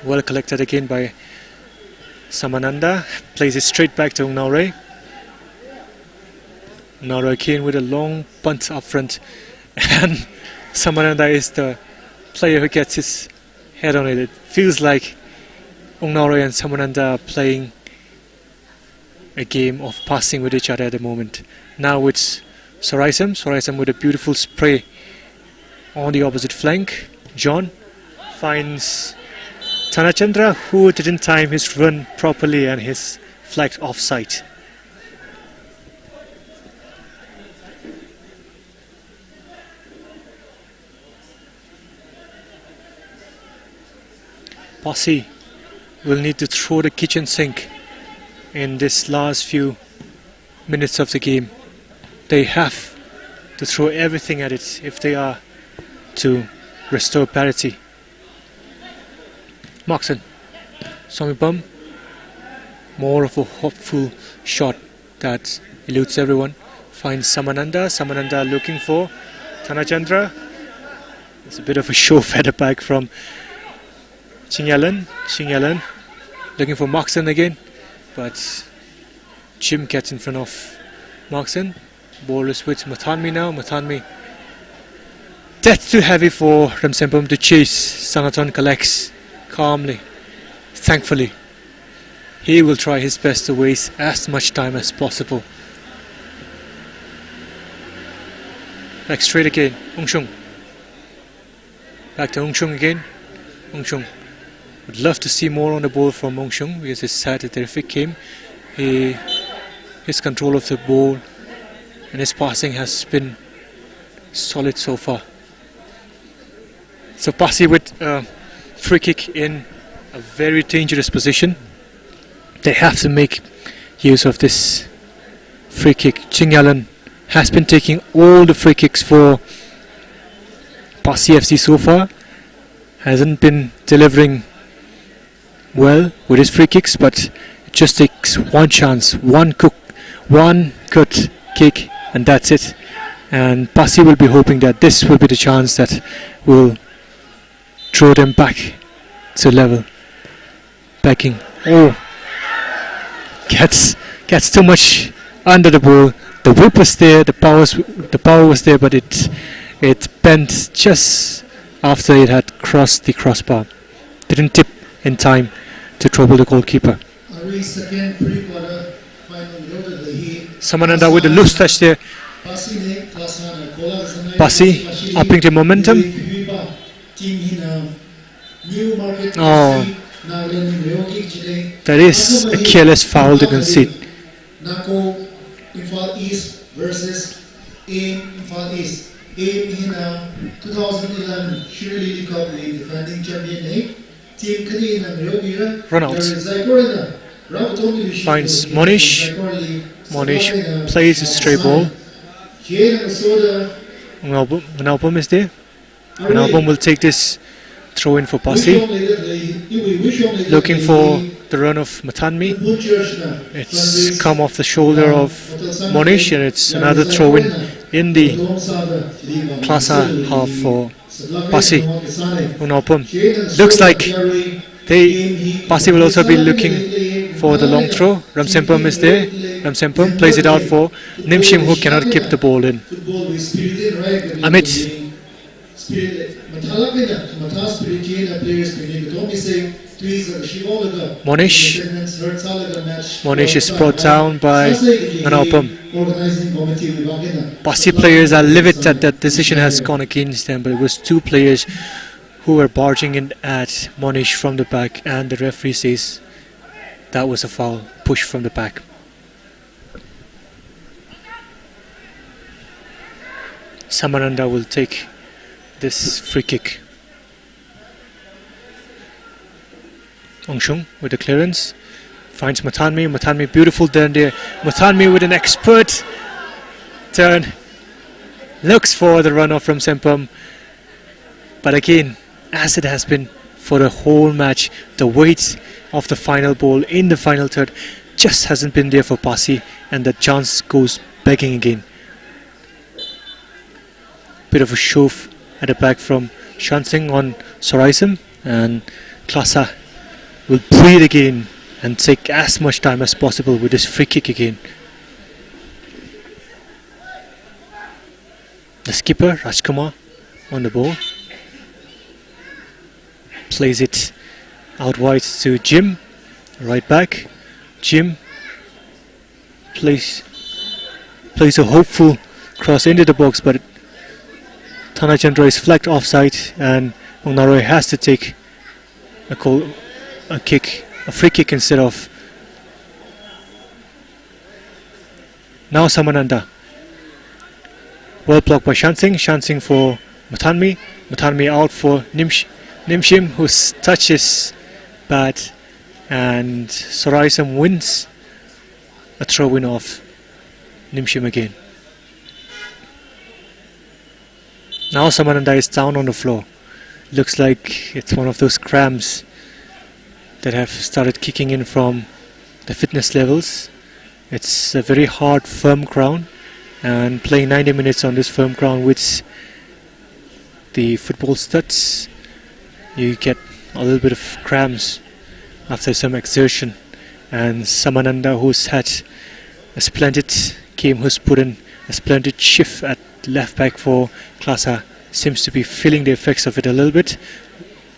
well collected again by Samananda, plays it straight back to Ungnaure. Ungnaure again with a long punt up front, and Samananda is the player who gets his head on it. It feels like Ungnaure and Samananda are playing a game of passing with each other at the moment. Now it's Soraisam with a beautiful spray on the opposite flank. John finds Tanachandra, who didn't time his run properly and his flagged offside. PASI will need to throw the kitchen sink in this last few minutes of the game. They have to throw everything at it if they are to restore parity. Moxon, Somipam, more of a hopeful shot that eludes everyone. Finds Samananda looking for Tanachandra. It's a bit of a show feather back from Chingyalan looking for Moxon again, but Jim gets in front of Moxon. Ball is with Mathanmi now. Mathanmi, that's too heavy for Ramsempam to chase. Sanaton collects calmly, thankfully. He will try his best to waste as much time as possible. Back straight again, Ongshung. Back to Ongshung again. Ongshung. Would love to see more on the ball from Ongshung because he's had a terrific game. His control of the ball and his passing has been solid so far. So PASI with a free kick in a very dangerous position. They have to make use of this free kick. Chingyalan has been taking all the free kicks for PASI FC so far. Hasn't been delivering well with his free kicks, but it just takes one chance, one good kick, and that's it. And PASI will be hoping that this will be the chance that will throw them back to level. Backing. Oh, gets too much under the ball. The whip was there, the power was there, but it bent just after it had crossed the crossbar. Didn't tip in time to trouble the goalkeeper. Samananda with a loose touch there. PASI upping the momentum. Oh, that is a careless foul to concede. Infal East versus Infal East. 2011 SHIRUI Lily Cup defending champion. Team Kadina Ronald finds Monish. Monish plays a stray ball. Manalpum is there. Manalpum will take this throw in for PASI. Looking for the run of Mathanmi. It's come off the shoulder of Monish, and it's another throw in the KLASA half for PASI. Unopum. Looks like PASI will also be looking for the long throw. Ramsempam is there. Ramsempam plays it out for Nimshim, who cannot keep the ball in. Amit. Monish is brought down by Manalpam. PASI players are livid that that decision has gone against them, but it was two players who were barging in at Monish from the back, and the referee says that was a foul, push from the back. Samananda will take this free kick. Ongshung with the clearance. Finds Matanmi. Matanmi, beautiful turn there. Matanmi with an expert turn. Looks for the runoff from Sempam. But again, as it has been for the whole match, the weight of the final ball in the final third just hasn't been there for PASI, and the chance goes begging again. Bit of a shove at the back from Shansing on Soraisam, and KLASA will breathe again and take as much time as possible with this free kick again. The skipper Rajkumar on the ball, plays it out wide to Jim, right back. Jim plays a hopeful cross into the box, but Thanachandra is flagged offside, and Ongnaroy has to take a free kick instead of. Now Samananda, well blocked by Shansing. Shansing for Matanmi. Matanmi out for Nimshim, whose touch is bad, and Soraisam wins a throw-in of Nimshim again. Now Samananda is down on the floor. Looks like it's one of those cramps that have started kicking in from the fitness levels. It's a very hard, firm ground, and playing 90 minutes on this firm ground with the football studs, you get a little bit of cramps after some exertion. And Samananda, who's had a splendid game, who's put in a splendid shift at left back for KLASA, seems to be feeling the effects of it a little bit.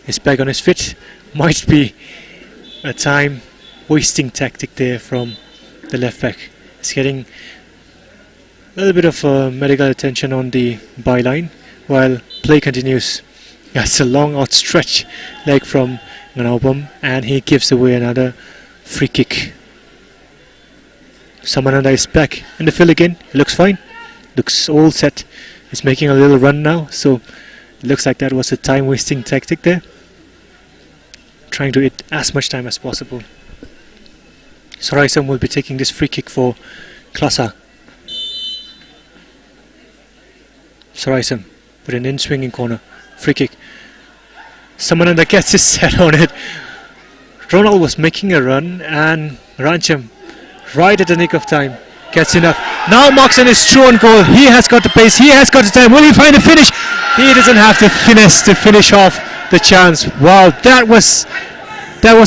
He's back on his feet. Might be a time wasting tactic there from the left back. He's getting a little bit of medical attention on the byline while play continues. That's a long outstretched leg from Nganaubam, and he gives away another free kick. Samananda is back in the field again. He looks fine, looks all set. He's making a little run now, so it looks like that was a time wasting tactic there, trying to eat as much time as possible. Soraisam will be taking this free kick for KLASA. Soraisam with an in-swinging corner. Free kick. Samananda gets his set on it. Ronald was making a run, and Rancham, right at the nick of time, gets enough. Now Moxon is true on goal. He has got the pace. He has got the time. Will he find the finish? He doesn't have the finesse to finish off the chance. Wow, that was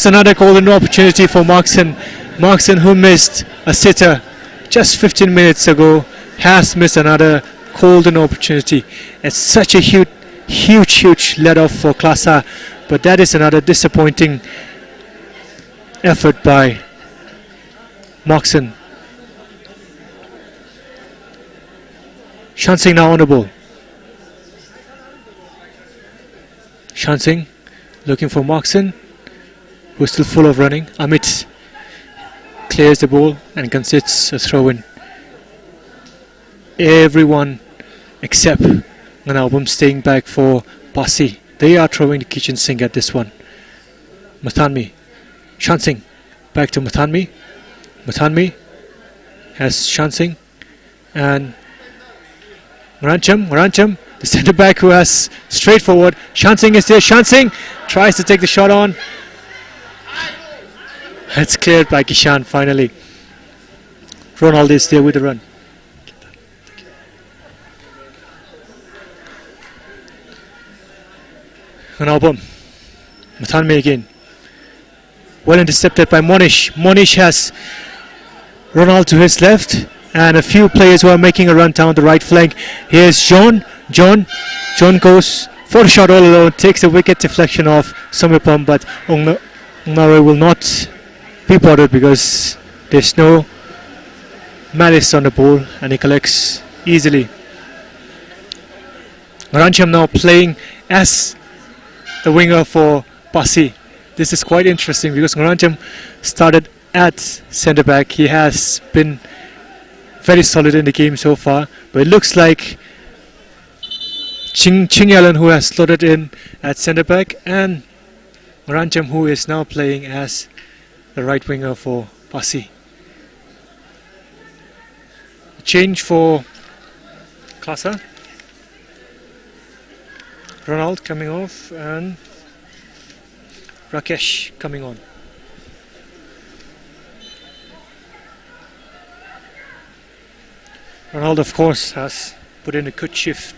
another golden opportunity for Moxon. Moxon, who missed a sitter just 15 minutes ago, has missed another golden opportunity. It's such a huge let off for KLASA, but that is another disappointing effort by Moxon. Shansing now on the ball. Shansing looking for Moxon, who's still full of running. Amit clears the ball and concedes a throw-in. Everyone except Nganaubam staying back for PASI. They are throwing the kitchen sink at this one. Matanmi, Shansing, back to Matanmi. Matanmi has Shansing, and Rancham, the centre back who has straightforward. Shansing is there. Shansing tries to take the shot on. It's cleared by Kishan finally. Ronald is there with the run. Nganaubam, Matanmi again. Well intercepted by Monish. Monish has Ronald to his left, and a few players who are making a run down the right flank. Here's John. John goes for a shot all alone, takes a wicket deflection off Samipam, but Ongnaroy will not be bothered because there's no malice on the ball, and he collects easily. Rancham now playing as the winger for PASI. This is quite interesting because Rancham started at centre back. He has been very solid in the game so far, but it looks like Ching Yalan, who has slotted in at centre back, and Rancham, who is now playing as the right winger for PASI. Change for KLASA. Ronald coming off and Rakesh coming on. Ronald, of course, has put in a good shift,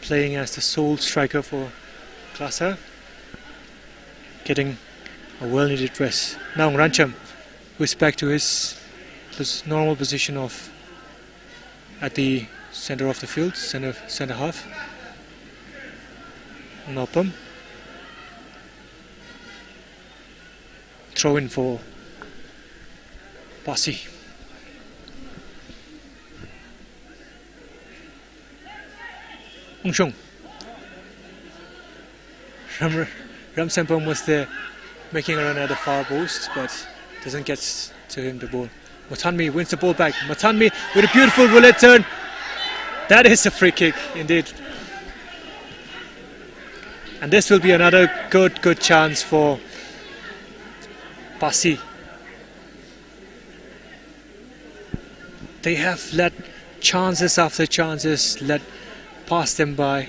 playing as the sole striker for KLASA, getting a well-needed rest. Now Rancham, who is back to his normal position of at the center of the field, center half. Nopam. Throw in for PASI. Ungshung. Ram Sempom was there making a run at the far post, but doesn't get to him the ball. Matanmi wins the ball back. Matanmi with a beautiful roulette turn. That is a free kick indeed. And this will be another good chance for PASI. They have let chances after chances let pass them by,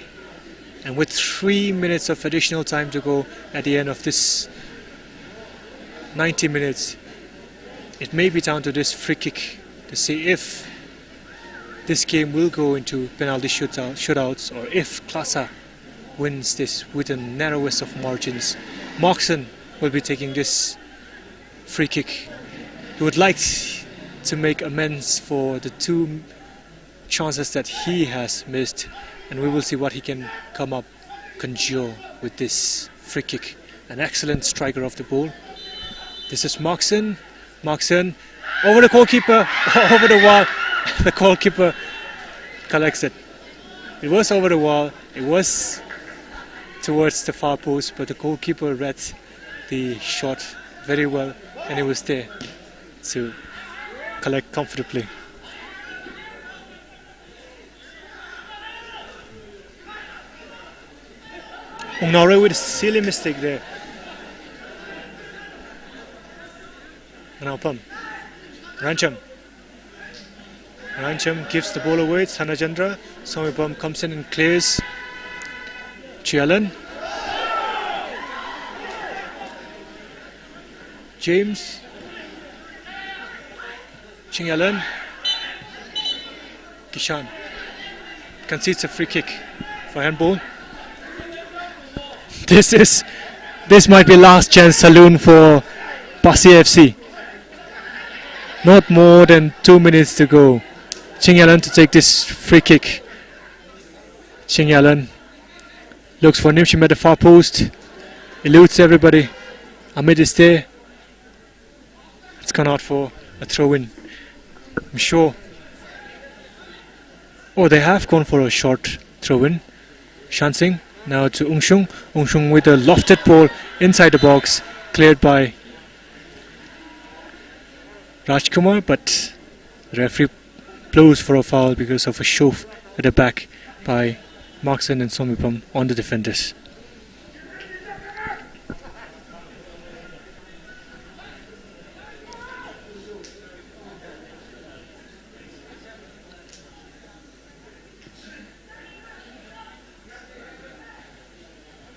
and with 3 minutes of additional time to go at the end of this 90 minutes, it may be down to this free kick to see if this game will go into penalty shootouts, or if KLASA wins this with the narrowest of margins. Moxon will be taking this free kick. He would like to make amends for the 2 chances that he has missed, and we will see what he can conjure with this free kick. An excellent striker of the ball. This is Moxon. Moxon over the goalkeeper, over the wall. The goalkeeper collects it. It was over the wall. It was towards the far post, but the goalkeeper read the shot very well, and he was there to collect comfortably. Ungnore with a silly mistake there. Now Pam. Rancham. Rancham gives the ball away. It's Hanajendra. Somipam comes in and clears. Chialan. James. Chingalan. Kishan concedes a free kick for handball. This might be last chance saloon for PASI FC. Not more than 2 minutes to go. Chingalan to take this free kick. Chingalan looks for Nimshim at the far post. Eludes everybody. Ahmed is there. It's gone out for a throw-in. I'm sure. Oh, they have gone for a short throw-in. Shansing now to Ungshung. Ungshung with a lofted ball inside the box, cleared by Rajkumar, but the referee blows for a foul because of a shove at the back by Moxon and Somipam on the defenders.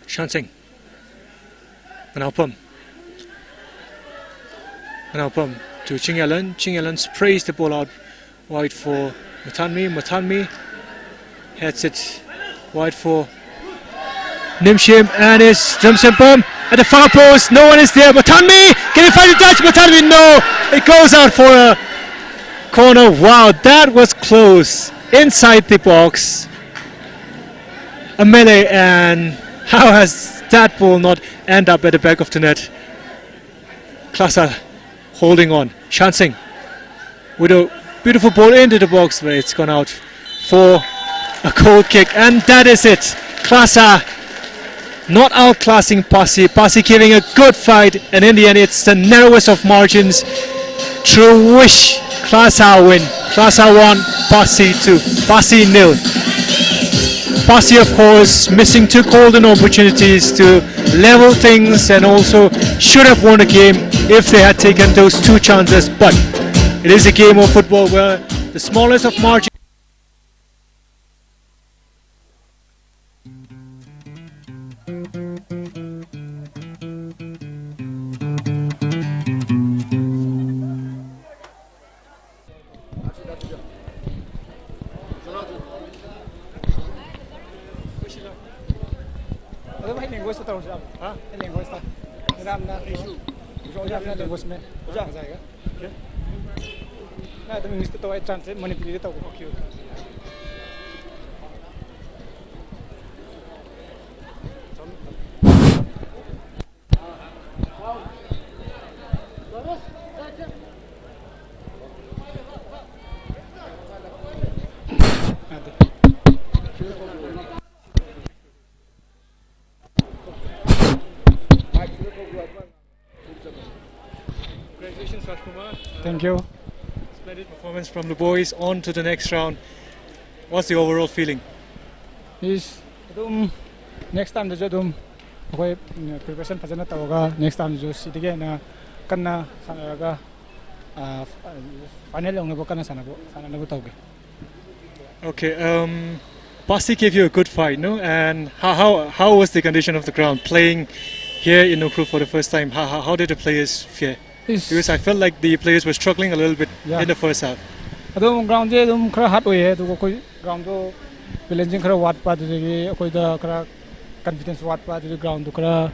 Shansing. Manalpam. Manalpam to Chingalan. Chingalan sprays the ball out wide for Matanmi. Matanmi heads it wide for Nimshim, and it's Drumsempam at the far post. No one is there. Matanmi! Can he find a touch? Matanmi, no! It goes out for a corner. Wow, that was close. Inside the box. A melee, and how has that ball not end up at the back of the net? KLASA holding on. Shansing with a beautiful ball into the box, where it's gone out for a goal kick, and that is it. KLASA not outclassing PASI. PASI giving a good fight, and in the end it's the narrowest of margins. True wish. KLASA win. KLASA 1, PASI 2. PASI 0. PASI, of course, missing two golden opportunities to level things and also should have won the game if they had taken those two chances. But it is a game of football where the smallest of margins. Congratulations, Rajkumar. Thank you. Splendid performance from the boys. On to the next round. What's the overall feeling? Is next time the jadum okay preparation fazana tawaga next time jo sitige na kanna sanaga final long bo kana sanabo sanabo tawge. Okay, PASI gave you a good fight, no? And how was the condition of the ground playing here in UKHRUL for the first time? How did the players fare? Because I felt like the players were struggling a little bit in the first half. Adum ground je adum khara hard hoye to koi ground do balancing khara wat pa de koi da khara confidence wat pa de ground do khara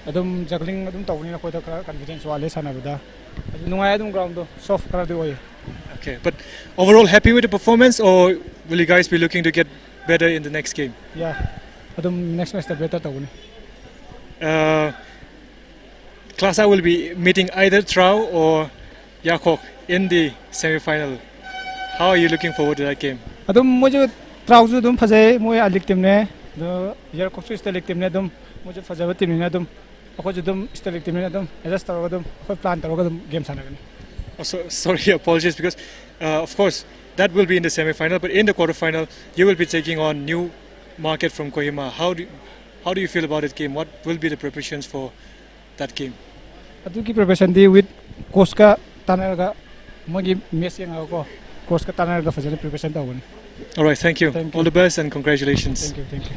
adum juggling adum tawni na koi da khara confidence wale sanabada nungai adum ground do soft khara de hoye. Okay, but overall happy with the performance, or will you guys be looking to get better in the next game? Yeah, adum next match better tawni. KLASA will be meeting either Trau or Yakok in the semi-final. How are you looking forward to that game? Adum moje Trau ju dum phase moy alik team ne do Yakok su stalik team ne dum moje phase team ne dum akho ju dum stalik team ne dum adjust taroga dum akho plan taroga dum game sanagani. Also, sorry, apologies, because of course that will be in the semi-final, but in the quarter-final you will be taking on New Market from Kohima. How do you feel about that game? What will be the preparations for that game? Adu ki preparation di with coach ka tanaga mogi match yang ako coach ka tanaga phase preparation tawani. All right, thank you. All the best and congratulations. Thank you.